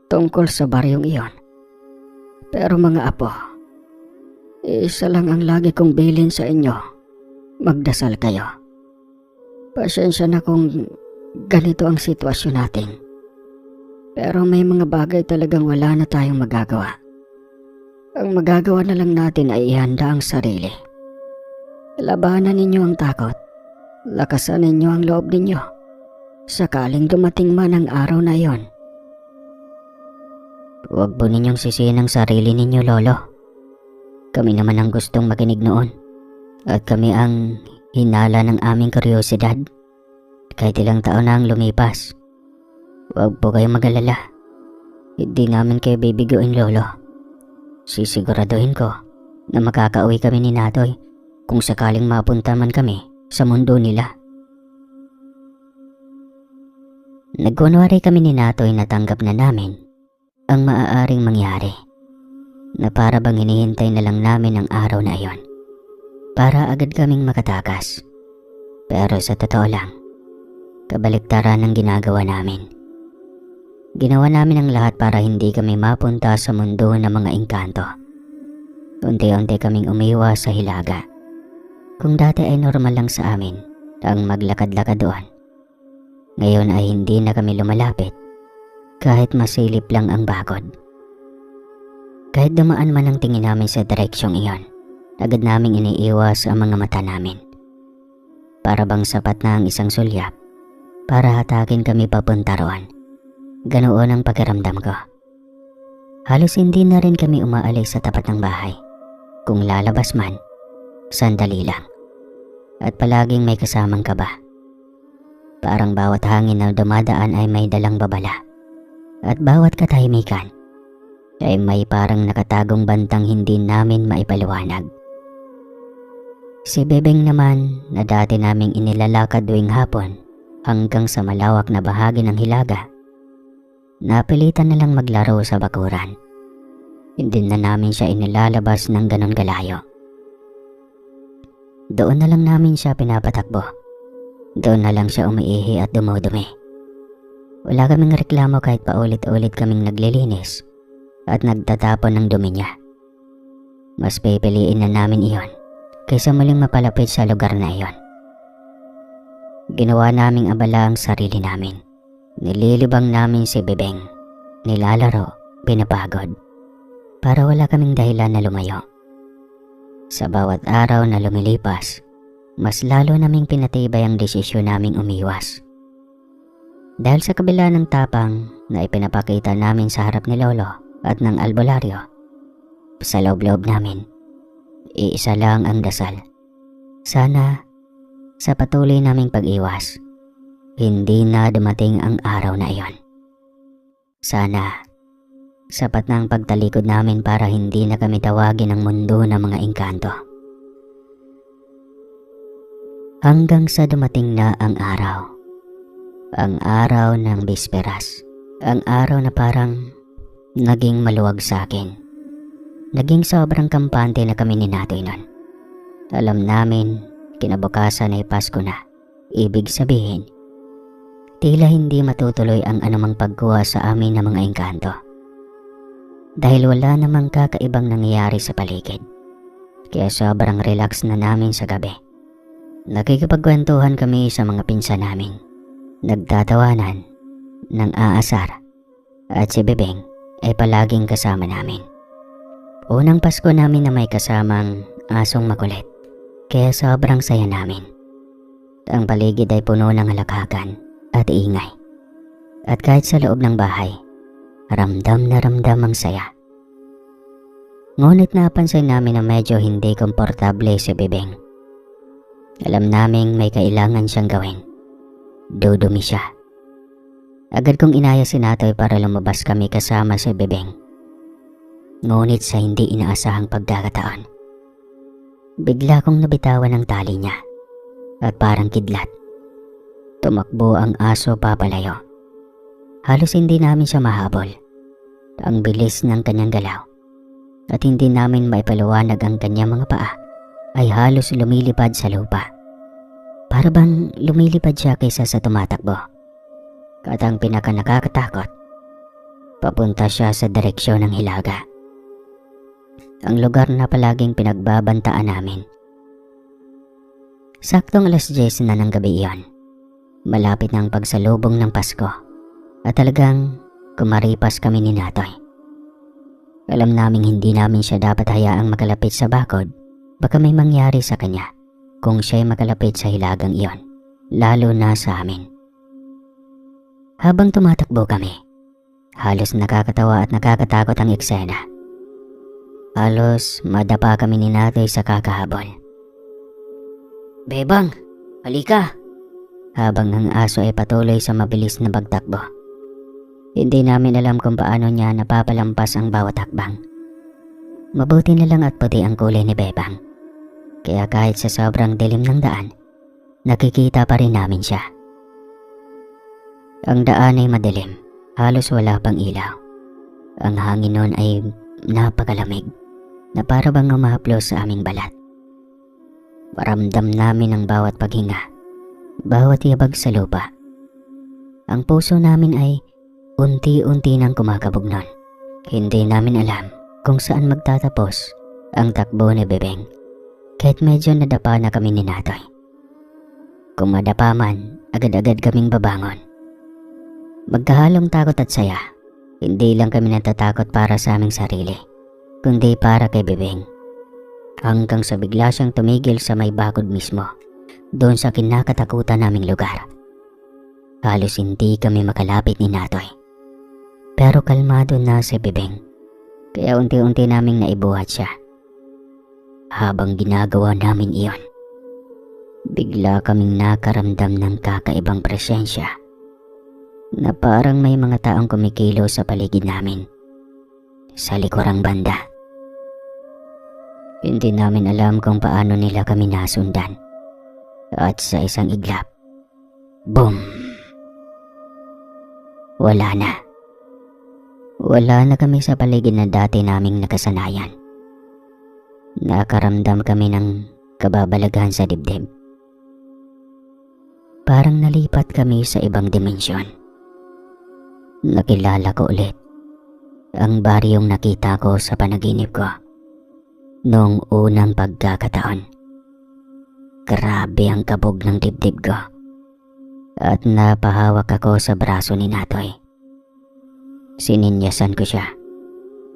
tungkol sa baryong iyon. Pero mga apo, isa lang ang lagi kong bilin sa inyo. Magdasal kayo. Pasensya na kung ganito ang sitwasyon natin. Pero may mga bagay talagang wala na tayong magagawa. Ang magagawa na lang natin ay ihanda ang sarili. Labanan ninyo ang takot. Lakasan ninyo ang loob ninyo. Sakaling dumating man ang araw na iyon. Huwag po ninyong sisihin ang sarili ninyo, Lolo. Kami naman ang gustong makinig noon. At kami ang hinala ng aming kuryosidad. Kahit ilang taon na ang lumipas. Huwag po kayong mag-alala. Hindi namin kayo bibiguin, Lolo. Sisiguraduhin ko na makakauwi kami ni Natoy kung sakaling mapunta man kami sa mundo nila. Nagkunwari kami ni Natoy na tanggap na namin ang maaaring mangyari, na para bang hinihintay na lang namin ang araw na iyon para agad kaming makatakas. Pero sa totoo lang, kabaliktaran ang ginagawa namin. Ginawa namin ang lahat para hindi kami mapunta sa mundo ng mga engkanto. Unti-unti kaming umiwas sa hilaga. Kung dati ay normal lang sa amin ang maglakad-lakad doon, ngayon ay hindi na kami lumalapit kahit masilip lang ang bagod. Kahit dumaan man ang tingin namin sa direksyong iyon, agad naming iniiwas ang mga mata namin. Para bang sapat na ang isang sulyap para hatakin kami papunta roon. Ganoon ang pakiramdam ko. Halos hindi na rin kami umaalis sa tapat ng bahay. Kung lalabas man, sandali lang. At palaging may kasamang kaba. Parang bawat hangin na dumadaan ay may dalang babala. At bawat katahimikan ay may parang nakatagong bantang hindi namin maipaliwanag. Si Bebeng naman na dati naming inilalakad tuwing hapon hanggang sa malawak na bahagi ng hilaga, napilitan na lang maglaro sa bakuran. Hindi na namin siya inilalabas ng ganon kalayo. Doon na lang namin siya pinapatakbo. Doon na lang siya umiihi at dumudumi. Wala kaming reklamo kahit paulit-ulit kaming naglilinis at nagtatapon ng dumi niya. Mas pipiliin na namin iyon kaysa muling mapalapit sa lugar na iyon. Ginawa naming abala ang sarili namin. Nililibang namin si Bebeng. Nilalaro, pinapagod. Para wala kaming dahilan na lumayo. Sa bawat araw na lumilipas, mas lalo naming pinatibay ang desisyon naming umiwas. Dahil sa kabila ng tapang na ipinapakita namin sa harap ni Lolo at ng albularyo, sa loob-loob namin, iisa lang ang dasal. Sana sa patuloy naming pag-iwas, hindi na dumating ang araw na iyon. Sana sapat na ang pagtalikod namin para hindi na kami tawagin ng mundo ng mga engkanto. Hanggang sa dumating na ang araw. Ang araw ng bisperas. Ang araw na parang naging maluwag sa akin. Naging sobrang kampante na kami ni Natoy nun. Alam namin, kinabukasan ay Pasko na. Ibig sabihin, tila hindi matutuloy ang anumang pagkuha sa amin ng mga engkanto. Dahil wala namang kakaibang nangyayari sa paligid. Kaya sobrang relax na namin sa gabi. Nakikipagkwentuhan kami sa mga pinsan namin. Nagtatawanan ng aasar. At si Bebeng ay palaging kasama namin. Unang Pasko namin na may kasamang asong makulit. Kaya sobrang saya namin. Ang paligid ay puno ng halakakan at ingay. At kahit sa loob ng bahay, ramdam na ramdam ang saya. Ngunit napansin namin na medyo hindi komportable si Bebeng. Alam naming may kailangan siyang gawin. Dudumi siya. Agad kong inaya si Natoy para lumabas kami kasama si Bebeng. Ngunit sa hindi inaasahang pagkakataon, Bigla kong nabitawan ang tali niya at parang kidlat. Tumakbo ang aso papalayo. Halos hindi namin siya mahabol. Ang bilis ng kanyang galaw at hindi namin maipaliwanag ang kanyang mga paa ay halos lumilipad sa lupa. Para bang lumilipad siya kaysa sa tumatakbo. At ang pinaka nakakatakot, papunta siya sa direksyon ng hilaga. Ang lugar na palaging pinagbabantaan namin. Saktong 10:00 na ng gabi iyon. Malapit na ang pagsalubong ng Pasko at talagang kumaripas kami ni Natoy. Alam naming hindi namin siya dapat hayaang makalapit sa bakod. Baka may mangyari sa kanya kung siya'y makalapit sa hilagang iyon, lalo na sa amin. Habang tumatakbo kami, halos nakakatawa at nakakatakot ang eksena. Halos madapa kami ni Natoy sa kakahabol. "Bebang, halika!" Habang ang aso ay patuloy sa mabilis na pagtakbo. Hindi namin alam kung paano niya napapalampas ang bawat hakbang. Mabuti na lang at puti ang kulay ni Bebang. Kaya kahit sa sobrang dilim ng daan, nakikita pa rin namin siya. Ang daan ay madilim, halos wala pang ilaw. Ang hangin noon ay napakalamig na para bang umahaplos sa aming balat. Maramdam namin ang bawat paghinga, bawat yabag sa lupa. Ang puso namin ay unti-unti nang kumakabog noon. Hindi namin alam kung saan magtatapos ang takbo ni Bebeng. Kahit medyo nadapa na kami ni Natoy. Kung madapa man, agad-agad kaming babangon. Magkahalong takot at saya. Hindi lang kami natatakot para sa aming sarili, kundi para kay Bebeng. Hanggang sa bigla siyang tumigil sa may bakod mismo, doon sa kinakatakutan naming lugar. Halos hindi kami makalapit ni Natoy. Pero kalmado na si Bebeng, kaya unti-unti naming naibuhat siya. Habang ginagawa namin iyon, bigla kaming nakaramdam ng kakaibang presensya na parang may mga taong kumikilo sa paligid namin, sa likurang banda. Hindi namin alam kung paano nila kami nasundan. At sa isang iglap, boom! Wala na. Wala na kami sa paligid na dati naming nakasanayan. Nakaramdam kami ng kababalaghan sa dibdib. Parang nalipat kami sa ibang dimensyon. Nakilala ko ulit ang baryong nakita ko sa panaginip ko noong unang pagkakataon. Grabe ang kabog ng dibdib ko at napahawak ako sa braso ni Natoy. Sininyasan ko siya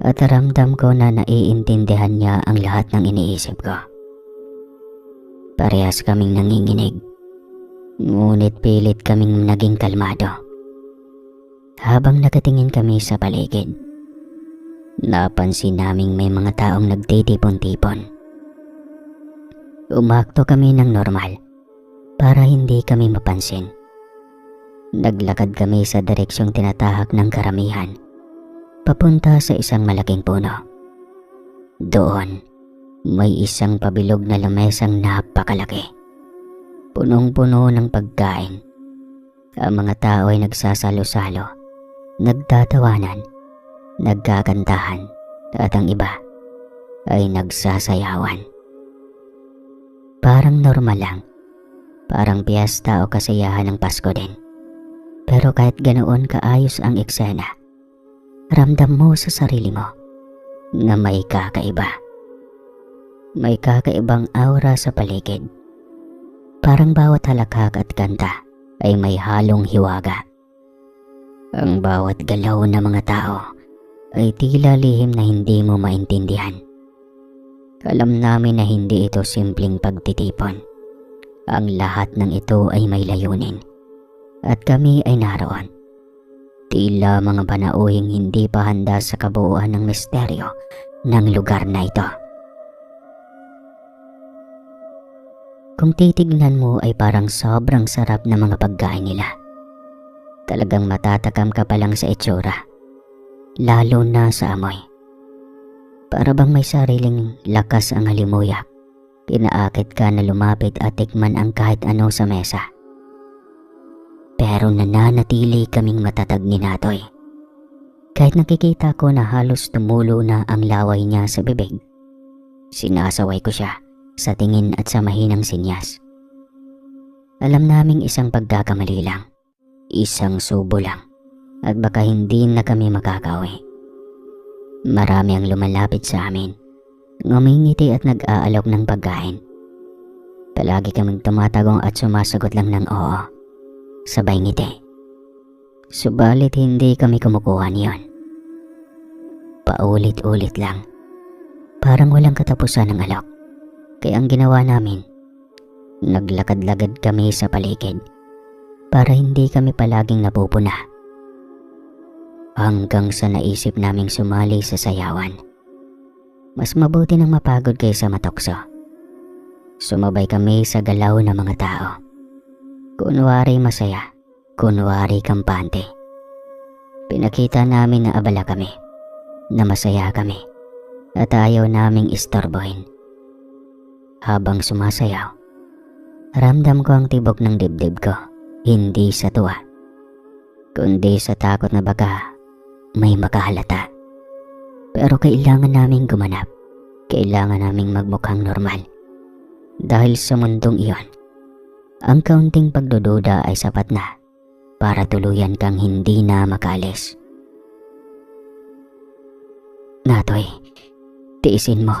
at ramdam ko na naiintindihan niya ang lahat ng iniisip ko. Parehas kaming nanginginig, ngunit pilit kaming naging kalmado. Habang nakatingin kami sa paligid, napansin naming may mga taong nagtitipon-tipon. Umakto kami ng normal para hindi kami mapansin. Naglakad kami sa direksyong tinatahak ng karamihan, papunta sa isang malaking puno. Doon, may isang pabilog na lamesang napakalaki. Punong-puno ng pagkain. Ang mga tao ay nagsasalo-salo, nagtatawanan, nagkakantahan, at ang iba ay nagsasayawan. Parang normal lang, parang piyesta o kasiyahan ng Pasko din. Pero kahit ganoon kaayos ang eksena, ramdam mo sa sarili mo na may kakaiba. May kakaibang aura sa paligid. Parang bawat halakhak at kanta ay may halong hiwaga. Ang bawat galaw ng mga tao ay tila lihim na hindi mo maintindihan. Alam namin na hindi ito simpleng pagtitipon. Ang lahat ng ito ay may layunin. At kami ay naroon. Tila mga panauhing hindi pa handa sa kabuuan ng misteryo ng lugar na ito. Kung titignan mo ay parang sobrang sarap na mga pagkain nila. Talagang matatakam ka pa lang sa itsura, lalo na sa amoy. Para bang may sariling lakas ang halimuyak Kinaakit ka na lumapit at tikman ang kahit ano sa mesa. Pero nananatili kaming matatag ni Natoy. Kahit nakikita ko na halos tumulo na ang laway niya sa bibig, sinasaway ko siya sa tingin at sa mahinang sinyas. Alam naming isang pagkakamali lang, isang subo lang, at baka hindi na kami makakauwi. Marami ang lumalapit sa amin, ngumingiti at nag-aalok ng pagkain. Palagi kaming tumatagong at sumasagot lang ng oo, sabay ngiti. Subalit hindi kami kumukuha niyon. Paulit-ulit lang, parang walang katapusan ng alok. Kaya ang ginawa namin, naglakad-lagad kami sa paligid para hindi kami palaging napupuna. Hanggang sa naisip naming sumali sa sayawan. Mas mabuti nang mapagod kaysa matukso. Sumabay kami sa galaw ng mga tao. Kunwari masaya, kunwari kampante. Pinakita namin na abala kami, na masaya kami, at ayaw naming istorbohin. Habang sumasayaw, ramdam ko ang tibok ng dibdib ko, hindi sa tuwa, kundi sa takot na baka may makahalata. Pero kailangan naming gumanap, kailangan naming magmukhang normal. Dahil sa mundong iyon, ang kaunting pagdududa ay sapat na para tuluyan kang hindi na makaalis. Natoy, tiisin mo.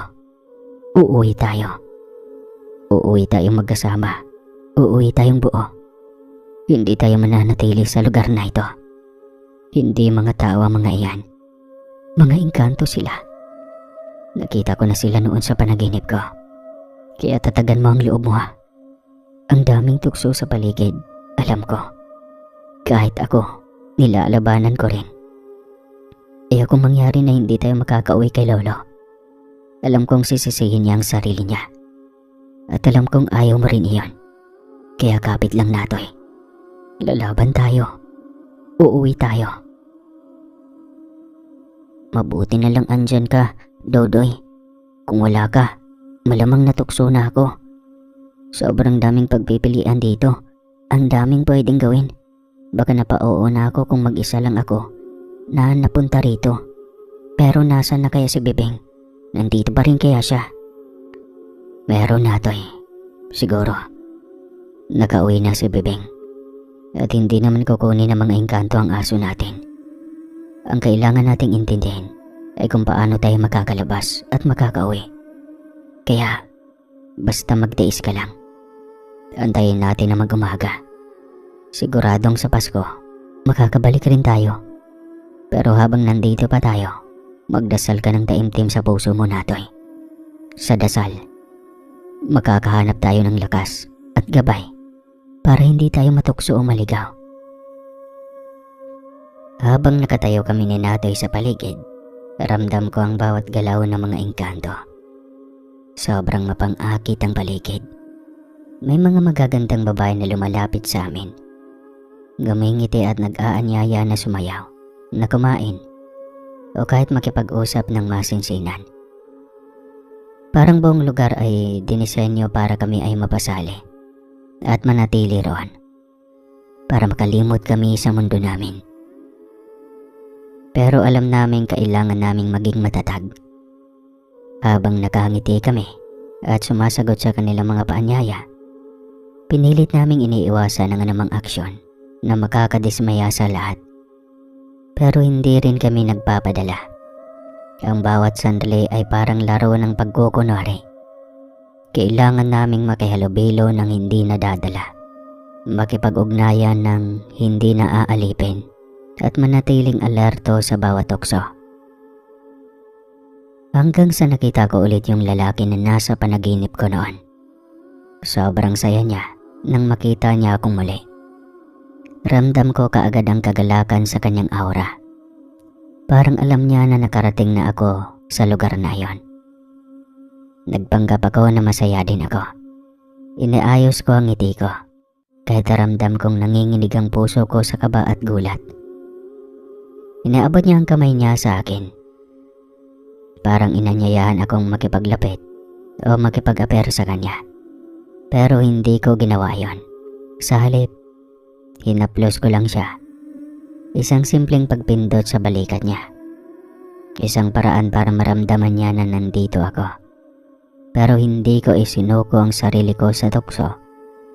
Uuwi tayo. Uuwi tayong magkasama. Uuwi tayong buo. Hindi tayo mananatili sa lugar na ito. Hindi mga tao ang mga iyan. Mga engkanto sila. Nakita ko na sila noon sa panaginip ko. Kaya tatagan mo ang loob mo ha. Ang daming tukso sa paligid, alam ko. Kahit ako, nilalabanan ko rin. Kung mangyari na hindi tayo makakauwi kay Lolo, alam kong sisisihin niya ang sarili niya. At alam kong ayaw mo rin iyon. Kaya kapit lang Natoy. Lalaban tayo. Uuwi tayo. Mabuti na lang andyan ka, Dodoy. Kung wala ka, malamang natukso na ako. Sobrang daming pagpipilian dito. Ang daming pwedeng gawin. Baka napao na ako kung mag-isa lang ako na napunta rito. Pero nasan na kaya si Bibing? Nandito pa rin kaya siya? Meron Natoy. Siguro. Nakauwi na si Bibing. At hindi naman kukunin ng mga engkanto ang aso natin. Ang kailangan nating intindihin ay kung paano tayo makakalabas at makakauwi. Kaya, basta magtiis ka lang. Antayin natin na mag-umaga. Siguradong sa Pasko, makakabalik rin tayo. Pero habang nandito pa tayo, magdasal ka ng taimtim sa puso mo Natoy. Sa dasal, makakahanap tayo ng lakas at gabay para hindi tayo matukso o maligaw. Habang nakatayo kami ni Natoy sa paligid, ramdam ko ang bawat galaw ng mga engkanto. Sobrang mapang-akit ang paligid. May mga magagandang babae na lumalapit sa amin. Gumingiti at nag-aanyaya na sumayaw, na kumain, o kahit makipag-usap ng masinsinan. Parang buong lugar ay dinisenyo para kami ay mapasali at manatili roon. Para makalimot kami sa mundo namin. Pero alam namin kailangan naming maging matatag. Habang nakangiti kami at sumasagot sa kanilang mga paanyaya, pinilit naming iniiwasan ang anumang aksyon na makakadismaya sa lahat. Pero hindi rin kami nagpapadala. Ang bawat sandali ay parang laro ng pagkukunwari. Kailangan naming makihalubilo ng hindi nadadala, makipag-ugnayan ng hindi naaalipin, at manatiling alerto sa bawat tukso. Hanggang sa nakita ko ulit yung lalaki na nasa panaginip ko noon. Sobrang saya niya nang makita niya akong muli. Ramdam ko kaagad ang kagalakan sa kanyang aura. Parang alam niya na nakarating na ako sa lugar na yon. Nagpanggap ako na masaya din ako. Inaayos ko ang ngiti ko, kahit ramdam kong nanginginig ang puso ko sa kaba at gulat. Inaabot niya ang kamay niya sa akin. Parang inanyayahan akong makipaglapit o makipag-apero sa kanya. Pero hindi ko ginawa yon. Sa halip, hinaplos ko lang siya. Isang simpleng pagpindot sa balikat niya. Isang paraan para maramdaman niya na nandito ako. Pero hindi ko isinuko ang sarili ko sa tukso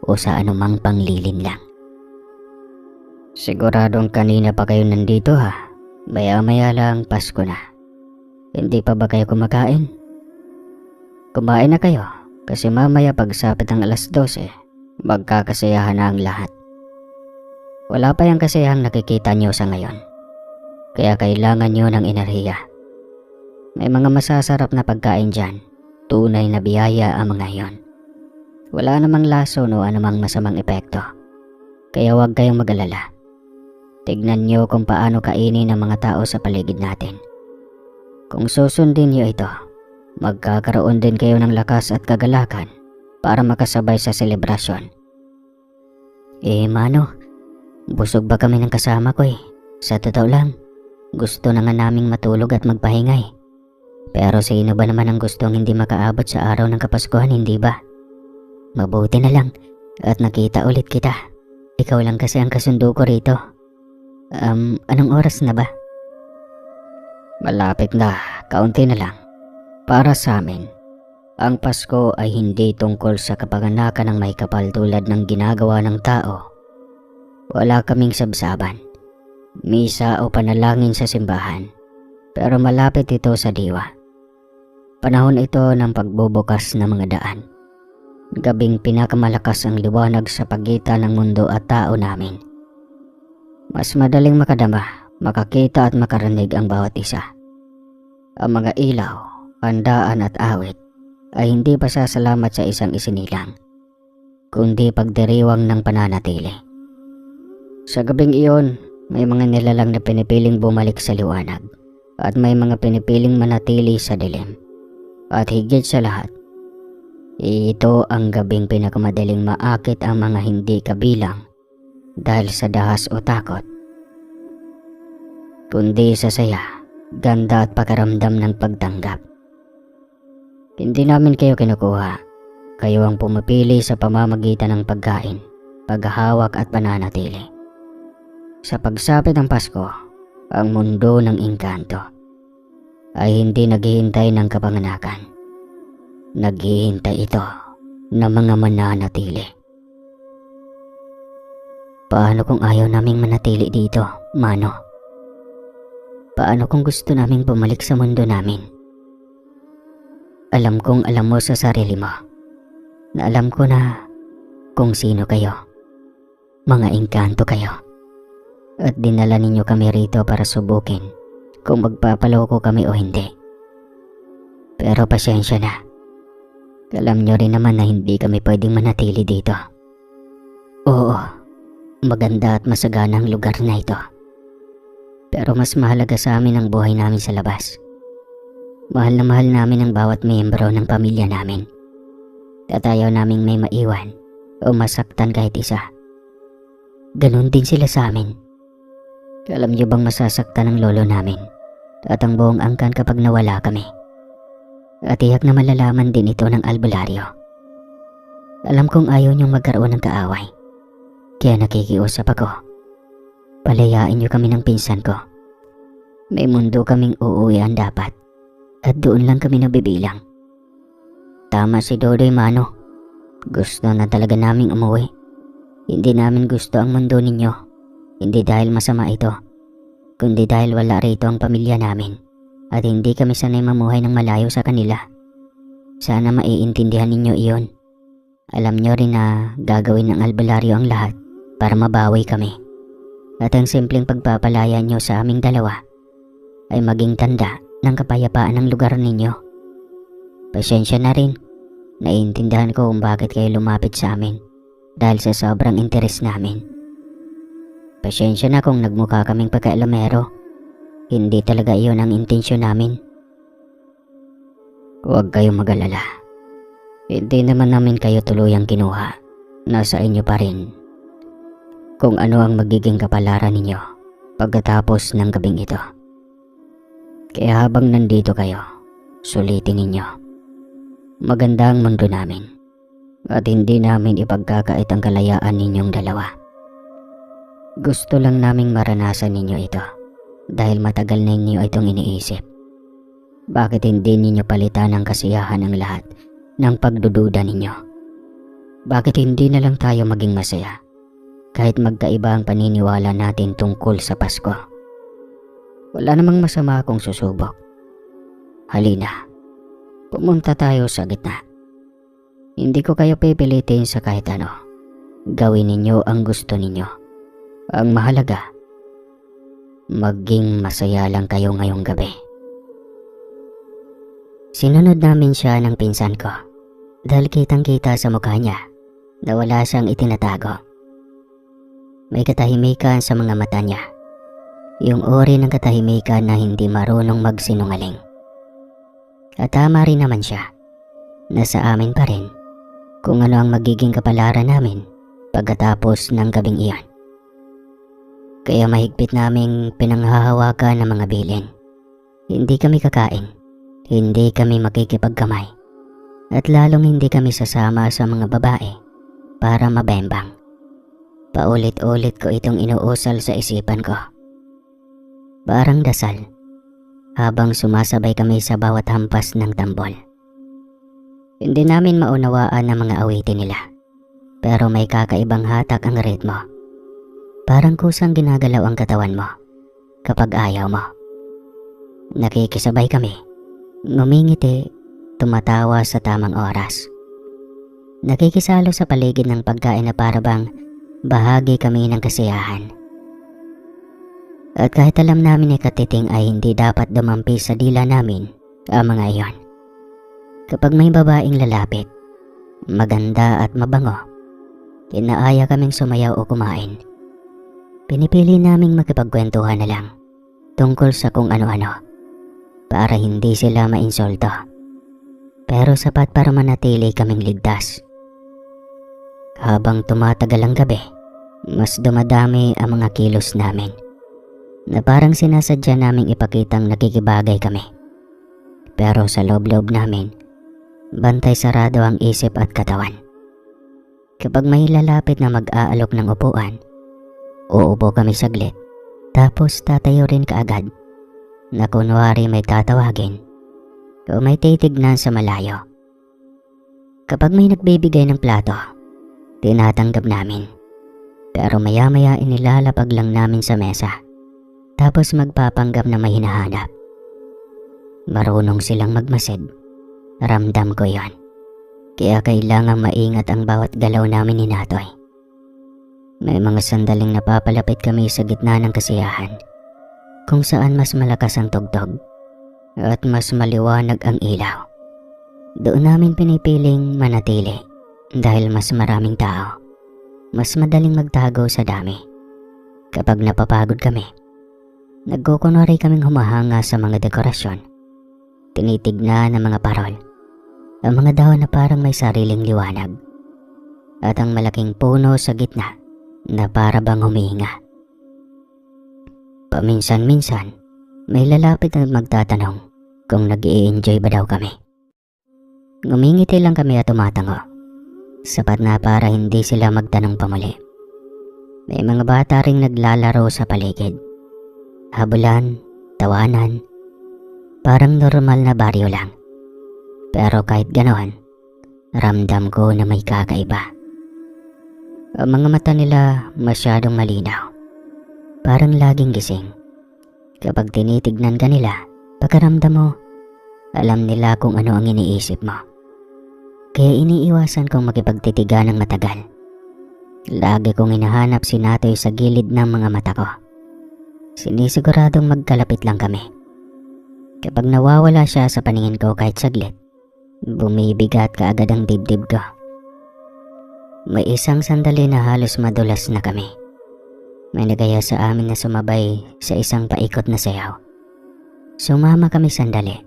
o sa anumang panglilin lang. Siguradong kanina pa kayo nandito ha? Maya-maya lang Pasko na. Hindi pa ba kayo kumakain? Kumain na kayo kasi mamaya pagsapit ng alas 12, magkakasayahan na ang lahat. Wala pa yung kasayahang nakikita nyo sa ngayon. Kaya kailangan nyo ng enerhiya. May mga masasarap na pagkain dyan. Tunay na biyaya ang mga yon. Wala namang lason o anumang masamang epekto. Kaya huwag kayong mag-alala. Tignan nyo kung paano kainin ng mga tao sa paligid natin. Kung susundin nyo ito, magkakaroon din kayo ng lakas at kagalakan para makasabay sa selebrasyon. Mano, busog ba kami ng kasama ko eh? Sa totoo lang, gusto na nga naming matulog at magpahinga eh. Pero sino ba naman ang gustong hindi makaabot sa araw ng Kapaskuhan, hindi ba? Mabuti na lang at nakita ulit kita. Ikaw lang kasi ang kasundo ko rito. Anong oras na ba? Malapit na, kaunti na lang. Para sa amin, ang Pasko ay hindi tungkol sa kapanganakan ng may kapal tulad ng ginagawa ng tao. Wala kaming sabsaban, misa o panalangin sa simbahan, pero malapit ito sa diwa. Panahon ito ng pagbubukas ng mga daan. Gabing pinakamalakas ang liwanag sa pagitan ng mundo at tao namin. Mas madaling makadama, makakita at makarinig ang bawat isa. Ang mga ilaw, handaan at awit ay hindi pasasalamat sa isang isinilang, kundi pagdiriwang ng pananatili. Sa gabing iyon, may mga nilalang na pinipiling bumalik sa liwanag at may mga pinipiling manatili sa dilim. At higit sa lahat, ito ang gabing pinakamadaling maakit ang mga hindi kabilang dahil sa dahas o takot, kundi sa saya, ganda at pakiramdam ng pagtanggap. Hindi namin kayo kinukuha. Kayo ang pumipili sa pamamagitan ng pagkain, paghahawak at pananatili. Sa pagsapit ng Pasko, ang mundo ng engkanto ay hindi naghihintay ng kapanganakan. Naghihintay ito ng mga mananatili. Paano kung ayaw naming manatili dito, Mano? Paano kung gusto naming bumalik sa mundo namin? Alam kong alam mo sa sarili mo na alam ko na kung sino kayo. Mga engkanto kayo. At dinala ninyo kami rito para subukin kung magpapaloko kami o hindi. Pero pasyensya na. Alam nyo rin naman na hindi kami pwedeng manatili dito. Oo, maganda at masagana ang lugar na ito. Pero mas mahalaga sa amin ang buhay namin sa labas. Mahal na mahal namin ang bawat miyembro ng pamilya namin. At ayaw naming may maiwan o masaktan kahit isa. Ganon din sila sa amin. Alam niyo bang masasaktan ang lolo namin at ang buong angkan kapag nawala kami? At tiyak na malalaman din ito ng albularyo. Alam kong ayaw niyong magkaroon ng kaaway. Kaya nakikiusap ako. Palayain niyo kami ng pinsan ko. May mundo kaming uuwian dapat. At doon lang kami nabibilang. Tama si Dodoy, Mano. Gusto na talaga naming umuwi. Hindi namin gusto ang mundo ninyo. Hindi dahil masama ito, kundi dahil wala rito ang pamilya namin. At hindi kami sanay mamuhay ng malayo sa kanila. Sana maiintindihan ninyo iyon. Alam nyo rin na gagawin ng albularyo ang lahat para mabawi kami. At ang simpleng pagpapalaya nyo sa aming dalawa ay maging tanda ng kapayapaan ng lugar ninyo. Pasensya na rin. Naiintindihan ko kung bakit kayo lumapit sa amin dahil sa sobrang interes namin. Pasensya na kung nagmukha kaming pagkailamero. Hindi talaga iyon ang intensyon namin. Huwag kayong mag-alala. Hindi naman namin kayo tuluyang kinuha. Nasa inyo pa rin kung ano ang magiging kapalaran ninyo pagkatapos ng gabing ito. Kaya habang nandito kayo, sulitin ninyo. Maganda ang mundo namin at hindi namin ipagkakait ang kalayaan ninyong dalawa. Gusto lang naming maranasan ninyo ito dahil matagal na ninyo itong iniisip. Bakit hindi ninyo palitan ang kasiyahan ng lahat ng pagdududa ninyo? Bakit hindi na lang tayo maging masaya kahit magkaiba ang paniniwala natin tungkol sa Pasko? Wala namang masama kung susubok. Halina, pumunta tayo sa gitna. Hindi ko kayo pipilitin sa kahit ano. Gawin ninyo ang gusto ninyo. Ang mahalaga, maging masaya lang kayo ngayong gabi. Sinunod namin siya ng pinsan ko dahil kitang-kita sa mukha niya na wala siyang itinatago. May katahimikan sa mga mata niya. Yung uri ng katahimikan na hindi marunong magsinungaling. At tama rin naman siya na sa amin pa rin kung ano ang magiging kapalaran namin pagkatapos ng gabing iyon. Kaya mahigpit naming pinanghahawakan ng mga bilin. Hindi kami kakain, hindi kami makikipagkamay, at lalong hindi kami sasama sa mga babae para mabembang. Paulit-ulit ko itong inuusal sa isipan ko. Parang dasal, habang sumasabay kami sa bawat hampas ng tambol. Hindi namin maunawaan ang mga awitin nila, pero may kakaibang hatak ang ritmo. Parang kusang ginagalaw ang katawan mo kapag ayaw mo. Nakikisabay kami, ngumingiti, tumatawa sa tamang oras. Nakikisalo sa paligid ng pagkain na parabang bahagi kami ng kasiyahan. At kahit alam namin ni Katiting ay hindi dapat dumampi sa dila namin ang mga iyon. Kapag may babaeng lalapit, maganda at mabango, inaaya kaming sumayaw o kumain. Pinipili naming makipagkwentuhan na lang tungkol sa kung ano-ano para hindi sila mainsulto. Pero sapat para manatili kaming ligtas. Habang tumatagal ang gabi, mas dumadami ang mga kilos namin na parang sinasadya naming ipakitang nakikibagay kami. Pero sa loob-loob namin, bantay sarado ang isip at katawan. Kapag may lalapit na mag-aalok ng upuan, uupo kami saglit, tapos tatayo rin kaagad na kunwari may tatawagin o may titignan sa malayo. Kapag may nagbibigay ng plato, tinatanggap namin. Pero maya-maya inilalapag lang namin sa mesa, tapos magpapanggap na may hinahanap. Marunong silang magmasid. Ramdam ko yon. Kaya kailangang maingat ang bawat galaw namin ni Natoy. May mga sandaling napapalapit kami sa gitna ng kasiyahan, kung saan mas malakas ang tugtog at mas maliwanag ang ilaw. Doon namin pinipiling manatili dahil mas maraming tao. Mas madaling magtago sa dami. Kapag napapagod kami, nagkukunwari kaming humahanga sa mga dekorasyon. Tinitignan ang mga parol, ang mga dahon na parang may sariling liwanag, at ang malaking puno sa gitna na para bang humihinga. Paminsan-minsan, may lalapit na magtatanong kung nag-i-enjoy ba daw kami. Ngumingiti lang kami at tumatango. Sapat na para hindi sila magtanong pa muli. May mga bata ring naglalaro sa paligid. Habulan, tawanan, parang normal na baryo lang. Pero kahit ganoon, ramdam ko na may kakaiba. Ang mga mata nila masyadong malinaw. Parang laging gising. Kapag tinitignan ka nila, pagkaramdam mo, alam nila kung ano ang iniisip mo. Kaya iniiwasan kong makipagtitigan ng matagal. Lagi kong hinahanap si Natoy sa gilid ng mga mata ko. Sinisiguradong magkalapit lang kami. Kapag nawawala siya sa paningin ko kahit saglit, bumibigat kaagad ang dibdib ko. May isang sandali na halos madulas na kami. May nagaya sa amin na sumabay sa isang paikot na sayaw. Sumama kami sandali,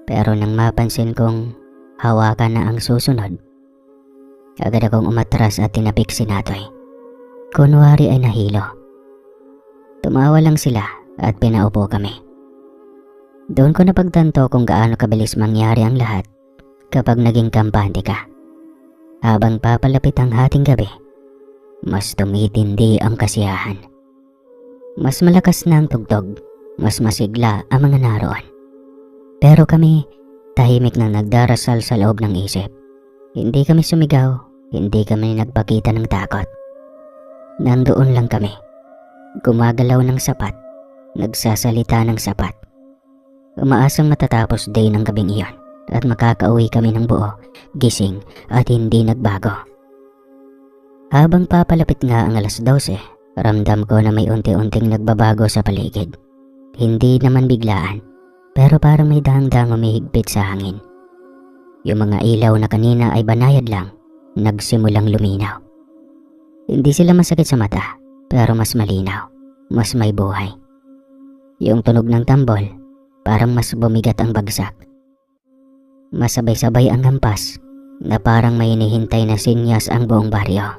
pero nang mapansin kong hawakan na ang susunod, agad akong umatras at tinapik si Natoy. Kunwari ay nahilo. Tumawa lang sila at pinaupo kami. Doon ko napagtanto kung gaano kabilis mangyari ang lahat kapag naging kampante ka. Habang papalapit ang hating gabi, mas tumitindi ang kasiyahan. Mas malakas na ang tugtog, mas masigla ang mga naroon. Pero kami, tahimik na nagdarasal sa loob ng isip. Hindi kami sumigaw, hindi kami nagpakita ng takot. Nandoon lang kami, gumagalaw ng sapat, nagsasalita ng sapat. Umaasang matatapos day ng gabing iyon at makakauwi kami ng buo, gising at hindi nagbago. Habang papalapit nga ang 12:00, ramdam ko na may unti-unting nagbabago sa paligid. Hindi naman biglaan, pero parang may dahang-dahang umihigpit sa hangin. Yung mga ilaw na kanina ay banayad lang, nagsimulang luminaw. Hindi sila masakit sa mata, pero mas malinaw, mas may buhay. Yung tunog ng tambol, parang mas bumigat ang bagsak. Masabay-sabay ang hampas, na parang may hinihintay na sinyas ang buong baryo.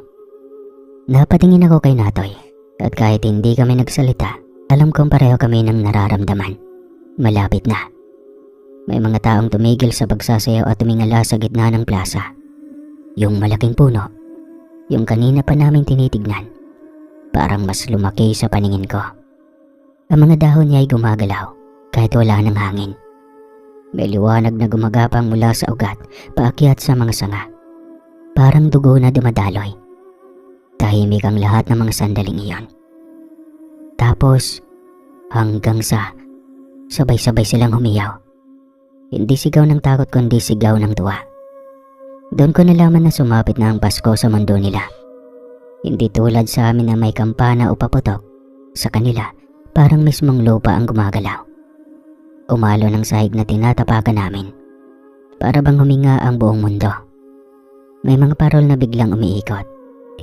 Napatingin ako kay Natoy, at kahit hindi kami nagsalita, alam kong pareho kami ng nararamdaman. Malapit na. May mga taong tumigil sa pagsasayaw at tumingala sa gitna ng plaza. Yung malaking puno, yung kanina pa namin tinitignan, parang mas lumaki sa paningin ko. Ang mga dahon niya ay gumagalaw kahit wala ng hangin. May liwanag na gumagapang mula sa ugat paakyat sa mga sanga. Parang dugo na dumadaloy. Tahimik ang lahat ng mga sandaling iyon. Tapos hanggang sa sabay-sabay silang humiyaw. Hindi sigaw ng takot kundi sigaw ng tuwa. Doon ko nalaman na sumapit na ang Pasko sa mundo nila. Hindi tulad sa amin na may kampana o paputok. Sa kanila, parang mismong lupa ang gumagalaw. Umalo ng sahig na tinatapakan namin. Para bang huminga ang buong mundo. May mga parol na biglang umiikot.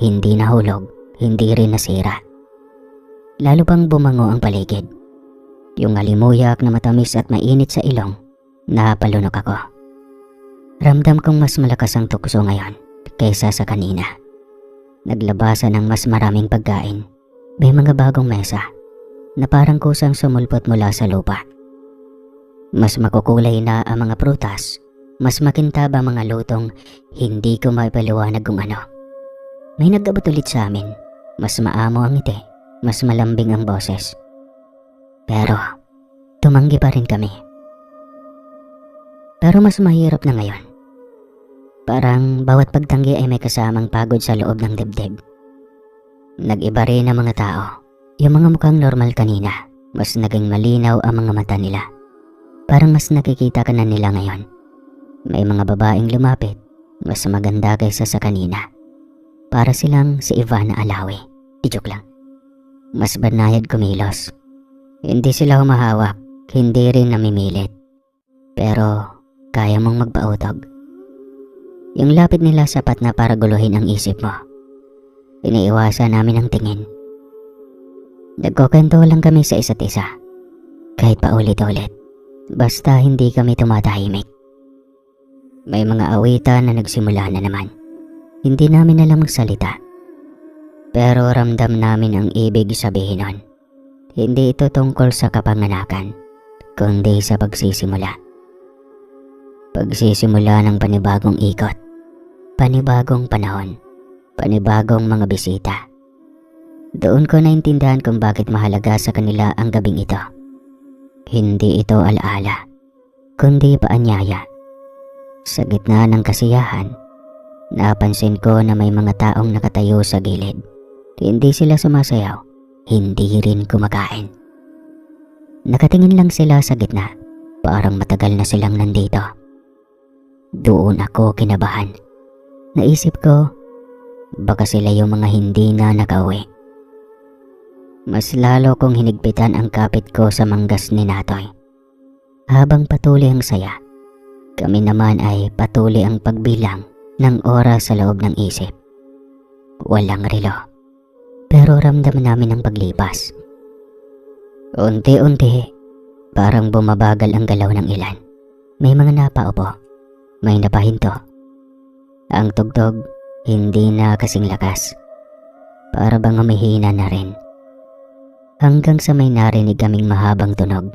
Hindi nahulog, hindi rin nasira. Lalo pang bumango ang paligid. Yung alimuyak na matamis at mainit sa ilong, napalunok ako. Ramdam kong mas malakas ang tukso ngayon kaysa sa kanina. Naglabasan ng mas maraming pagkain. May mga bagong mesa na parang kusang sumulpot mula sa lupa. Mas makukulay na ang mga prutas, mas makintab ang mga lutong hindi ko maipaliwanag kung ano. May nagabot ulit sa amin, mas maamo ang ngiti, mas malambing ang boses. Pero tumanggi pa rin kami. Pero mas mahirap na ngayon. Parang bawat pagtanggi ay may kasamang pagod sa loob ng dibdib. Nag-iba rin ang mga tao. Yung mga mukhang normal kanina, mas naging malinaw ang mga mata nila. Parang mas nakikita ka na nila ngayon. May mga babaeng lumapit, mas maganda kaysa sa kanina. Para silang si Ivana Alawi. Joke lang. Mas banayad kumilos. Hindi sila humahawak, hindi rin namimilit. Pero kaya mong magpautog. Yung lapit nila sapat na para guluhin ang isip mo. Iniiwasan namin ang tingin. Nagkukwento lang kami sa isa't isa. Kahit paulit-ulit. Basta hindi kami tumatahimik. May mga awitan na nagsimula na naman. Hindi namin alam magsalita. Pero ramdam namin ang ibig sabihin nun. Hindi ito tungkol sa kapanganakan, kundi sa pagsisimula. Pagsisimula ng panibagong ikot, panibagong panahon, panibagong mga bisita. Doon ko naintindihan kung bakit mahalaga sa kanila ang gabing ito. Hindi ito alaala, kundi paanyaya. Sa gitna ng kasiyahan, napansin ko na may mga taong nakatayo sa gilid. Hindi sila sumasayaw, hindi rin kumakain. Nakatingin lang sila sa gitna, parang matagal na silang nandito. Doon ako kinabahan. Naisip ko, baka sila yung mga hindi na nakauwi. Mas lalo kong hinigpitan ang kapit ko sa manggas ni Natoy. Habang patuloy ang saya, kami naman ay patuloy ang pagbilang ng oras sa loob ng isip. Walang relo, pero ramdam namin ang paglipas. Unti-unti, parang bumabagal ang galaw ng ilan. May mga napaupo, may napahinto. Ang tugtog, hindi na kasing lakas. Para bang humihina na rin. Hanggang sa may narinig kaming mahabang tunog.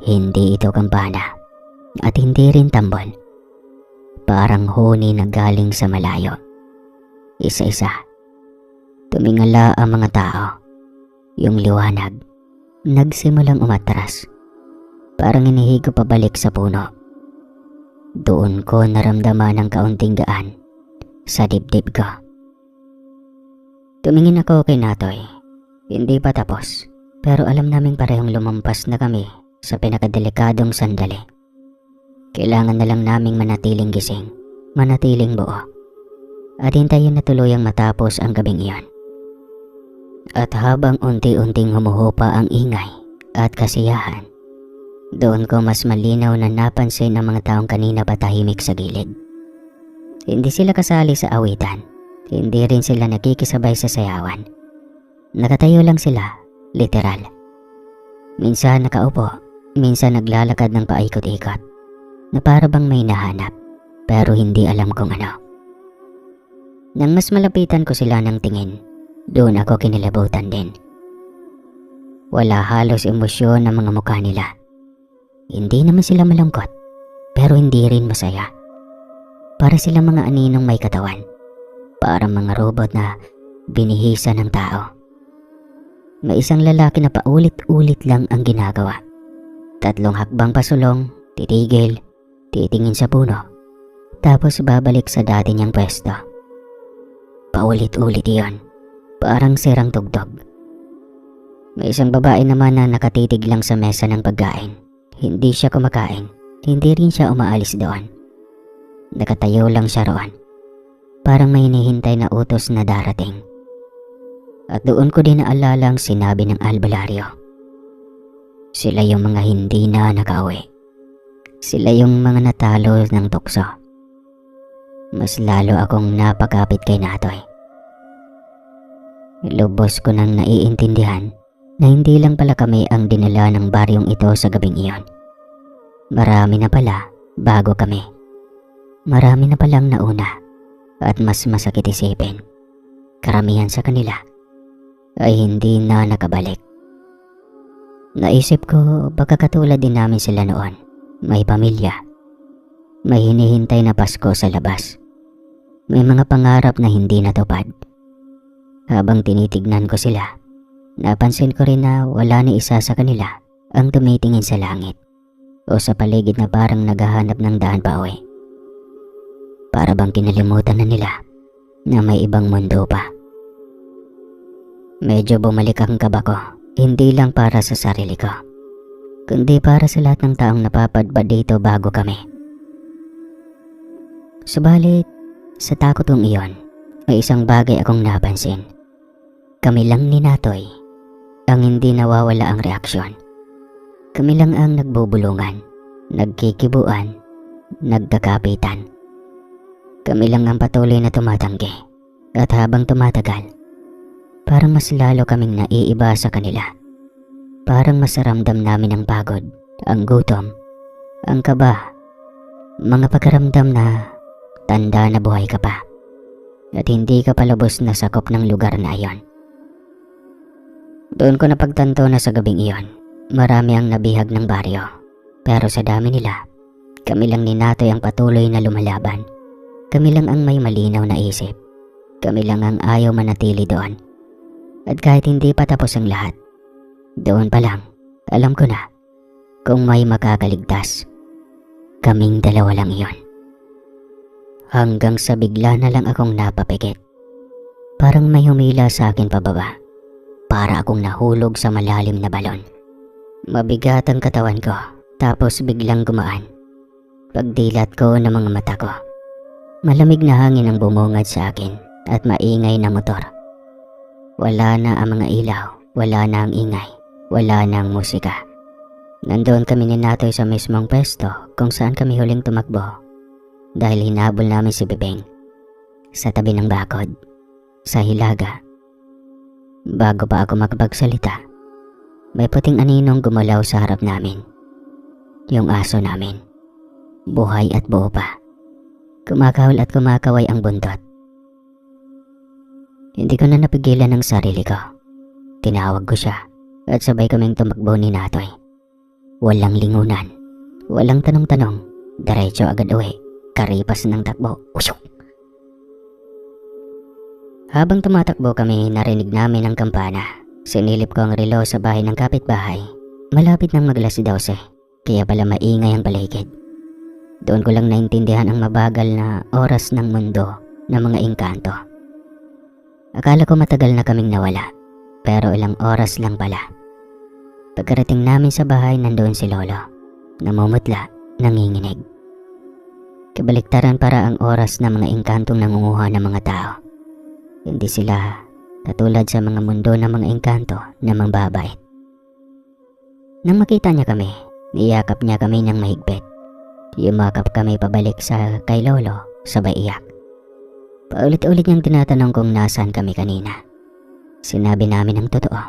Hindi ito kampana, at hindi rin tambol. parang huni na galing sa malayo. Isa-isa, tumingala ang mga tao. Yung liwanag, nagsimulang umatras. Parang inihigo pabalik sa puno. Doon ko naramdaman ng kaunting gaan sa dibdib ko. Tumingin ako kay Natoy. Hindi pa tapos, pero alam naming parehong lumampas na kami sa pinakadelikadong sandali. Kailangan na lang naming manatiling gising, manatiling buo, at hintayin na tuluyang matapos ang gabing iyon. At habang unti-unting humuhupa ang ingay at kasiyahan, doon ko mas malinaw na napansin ang mga taong kanina pa tahimik sa gilid. Hindi sila kasali sa awitan, hindi rin sila nakikisabay sa sayawan. Nakatayo lang sila, literal. Minsan nakaupo, minsan naglalakad ng paikot-ikot, na para bang may nahanap, pero hindi alam kung ano. Nang mas malapitan ko sila ng tingin, doon ako kinilabutan din. Wala halos emosyon ng mga mukha nila. Hindi naman sila malungkot, pero hindi rin masaya. Para silang mga aninong may katawan, parang mga robot na binihisa ng tao. May isang lalaki na paulit-ulit lang ang ginagawa. 3 hakbang pasulong, titigil, titingin sa puno, tapos babalik sa dati niyang pwesto. Paulit-ulit iyon, parang sirang tugtog. May isang babae naman na nakatitig lang sa mesa ng pagkain. Hindi siya kumakain, hindi rin siya umaalis doon. Nakatayo lang siya roon, parang may hinihintay na utos na darating. At doon ko din naalala ang sinabi ng albularyo. Sila yung mga hindi na nakauwi. Sila yung mga natalo ng tukso. Mas lalo akong napakapit kay Natoy. Lubos ko nang naiintindihan na hindi lang pala kami ang dinala ng baryong ito sa gabing iyon. Marami na pala bago kami. Marami na palang nauna, at mas masakit isipin, karamihan sa kanila ay hindi na nakabalik. Naisip ko baka katulad din namin sila noon, may pamilya, may hinihintay na Pasko sa labas, may mga pangarap na hindi natupad. Habang tinitignan ko sila, napansin ko rin na wala ni isa sa kanila ang tumitingin sa langit o sa paligid na parang naghahanap ng daan pa uwi. Para bang kinalimutan na nila na may ibang mundo pa. Medyo bumalik ang kaba ko, hindi lang para sa sarili ko, kundi para sa lahat ng taong napapadpad dito bago kami. Subalit, sa takot kong iyon, may isang bagay akong napansin. Kami lang ni Natoy ang hindi nawawala ang reaksyon. Kami lang ang nagbubulungan, nagkikibuan, nagkakapitan. Kami lang ang patuloy na tumatanggi, at habang tumatagal, parang mas lalo kaming naiiba sa kanila. Parang mas ramdam namin ang pagod, ang gutom, ang kaba, mga pagkaramdam na tanda na buhay ka pa at hindi ka palubos na sakop ng lugar na iyon. Doon ko napagtanto na sa gabing iyon, marami ang nabihag ng baryo, pero sa dami nila, kami lang ni Natoy ang patuloy na lumalaban. Kami lang ang may malinaw na isip, kami lang ang ayaw manatili doon. At kahit hindi pa tapos ang lahat, doon pa lang, alam ko na kung may makakaligtas. Kaming dalawa lang iyon. Hanggang sa bigla na lang akong napapikit. Parang may humila sa akin pababa. Para akong nahulog sa malalim na balon. Mabigat ang katawan ko, tapos biglang gumaan. Pagdilat ko ng mga mata ko, malamig na hangin ang bumungad sa akin at maingay na motor. Wala na ang mga ilaw, wala na ang ingay, wala na ang musika. Nandoon kami ni Natoy sa mismong pwesto kung saan kami huling tumakbo dahil hinabol namin si Bebeng sa tabi ng bakod, sa hilaga. Bago pa ako makapagsalita, may puting aninong gumalaw sa harap namin. Yung aso namin, buhay at buo pa. Kumakahol at kumakaway ang buntot. Hindi ko na napigilan ang sarili ko. Tinawag ko siya at sabay kaming tumakbo ni Natoy. Walang lingunan, walang tanong-tanong, diretso agad uwi, pagkaripas ng takbo. Usyok! Habang tumatakbo kami, narinig namin ang kampana. Sinilip ko ang relo sa bahay ng kapitbahay. Malapit nang mag-alas 12, kaya pala maingay ang paligid. Doon ko lang naintindihan ang mabagal na oras ng mundo ng mga engkanto. Akala ko matagal na kaming nawala, pero ilang oras lang pala. Pagkarating namin sa bahay, nandoon si Lolo. Namumutla, nanginginig. Kabaliktaran para ang oras ng mga engkantong nangunguha ng mga tao. Hindi sila katulad sa mga mundo ng mga engkanto na mambabait. Nang makita niya kami, niyakap niya kami ng mahigpit. Yumakap kami pabalik sa kay Lolo, sabay iyak. Paulit-ulit niyang tinatanong kung nasaan kami kanina. Sinabi namin ang totoo,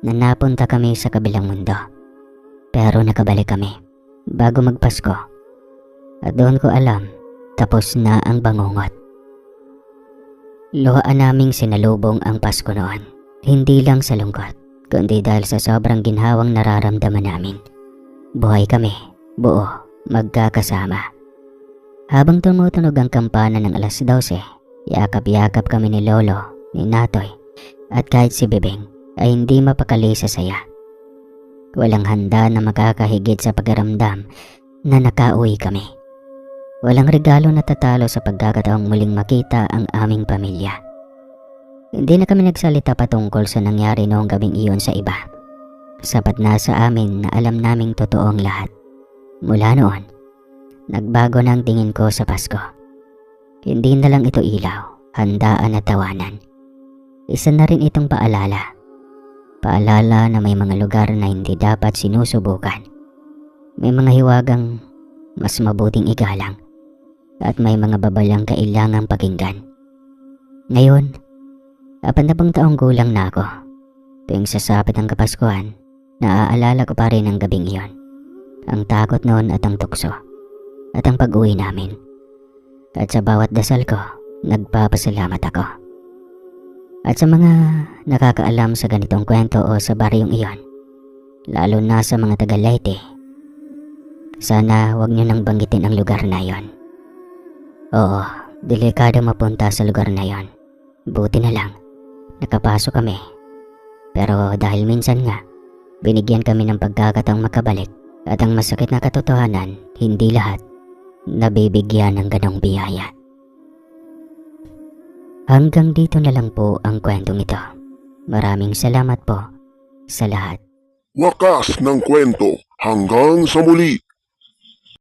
na napunta kami sa kabilang mundo. Pero nakabalik kami bago magpasko. At doon ko alam, tapos na ang bangungot. Luhaan naming sinalubong ang Pasko noon. Hindi lang sa lungkot, kundi dahil sa sobrang ginhawang nararamdaman namin. Buhay kami, buo, magkakasama. Habang tumutunog ang kampana ng alas 12, yakap-yakap kami ni Lolo, ni Natoy, at kahit si Bebeng ay hindi mapakali sa saya. Walang handa na makakahigit sa pagramdam na nakauwi kami. Walang regalo na tatalo sa pagkakataong muling makita ang aming pamilya. Hindi na kami nagsalita patungkol sa nangyari noong gabing iyon sa iba. Sapat na sa amin na alam naming totoo ang lahat. Mula noon, nagbago na ang tingin ko sa Pasko. Hindi na lang ito ilaw, handaan at tawanan. Isa na rin itong paalala. Paalala na may mga lugar na hindi dapat sinusubukan. May mga hiwagang mas mabuting igalang. At may mga babalang kailangang pakinggan. Ngayon, 40 taong gulang na ako. Tuwing sasapit ang Kapaskuhan, naaalala ko pa rin ang gabing iyon. Ang takot noon at ang tukso. At ang pag-uwi namin. At sa bawat dasal ko, nagpapasalamat ako. At sa mga nakakaalam sa ganitong kwento o sa baryong iyon, lalo na sa mga taga Leyte, sana wag niyo nang banggitin ang lugar na iyon. Oo, delikado mapunta sa lugar na yon. Buti na lang, nakapasok kami. Pero dahil minsan nga, binigyan kami ng pagkakataong makabalik. At ang masakit na katotohanan, hindi lahat nabibigyan ng ganong biyaya. Hanggang dito na lang po ang kwentong ito. Maraming salamat po sa lahat. Wakas ng kwento hanggang sa muli.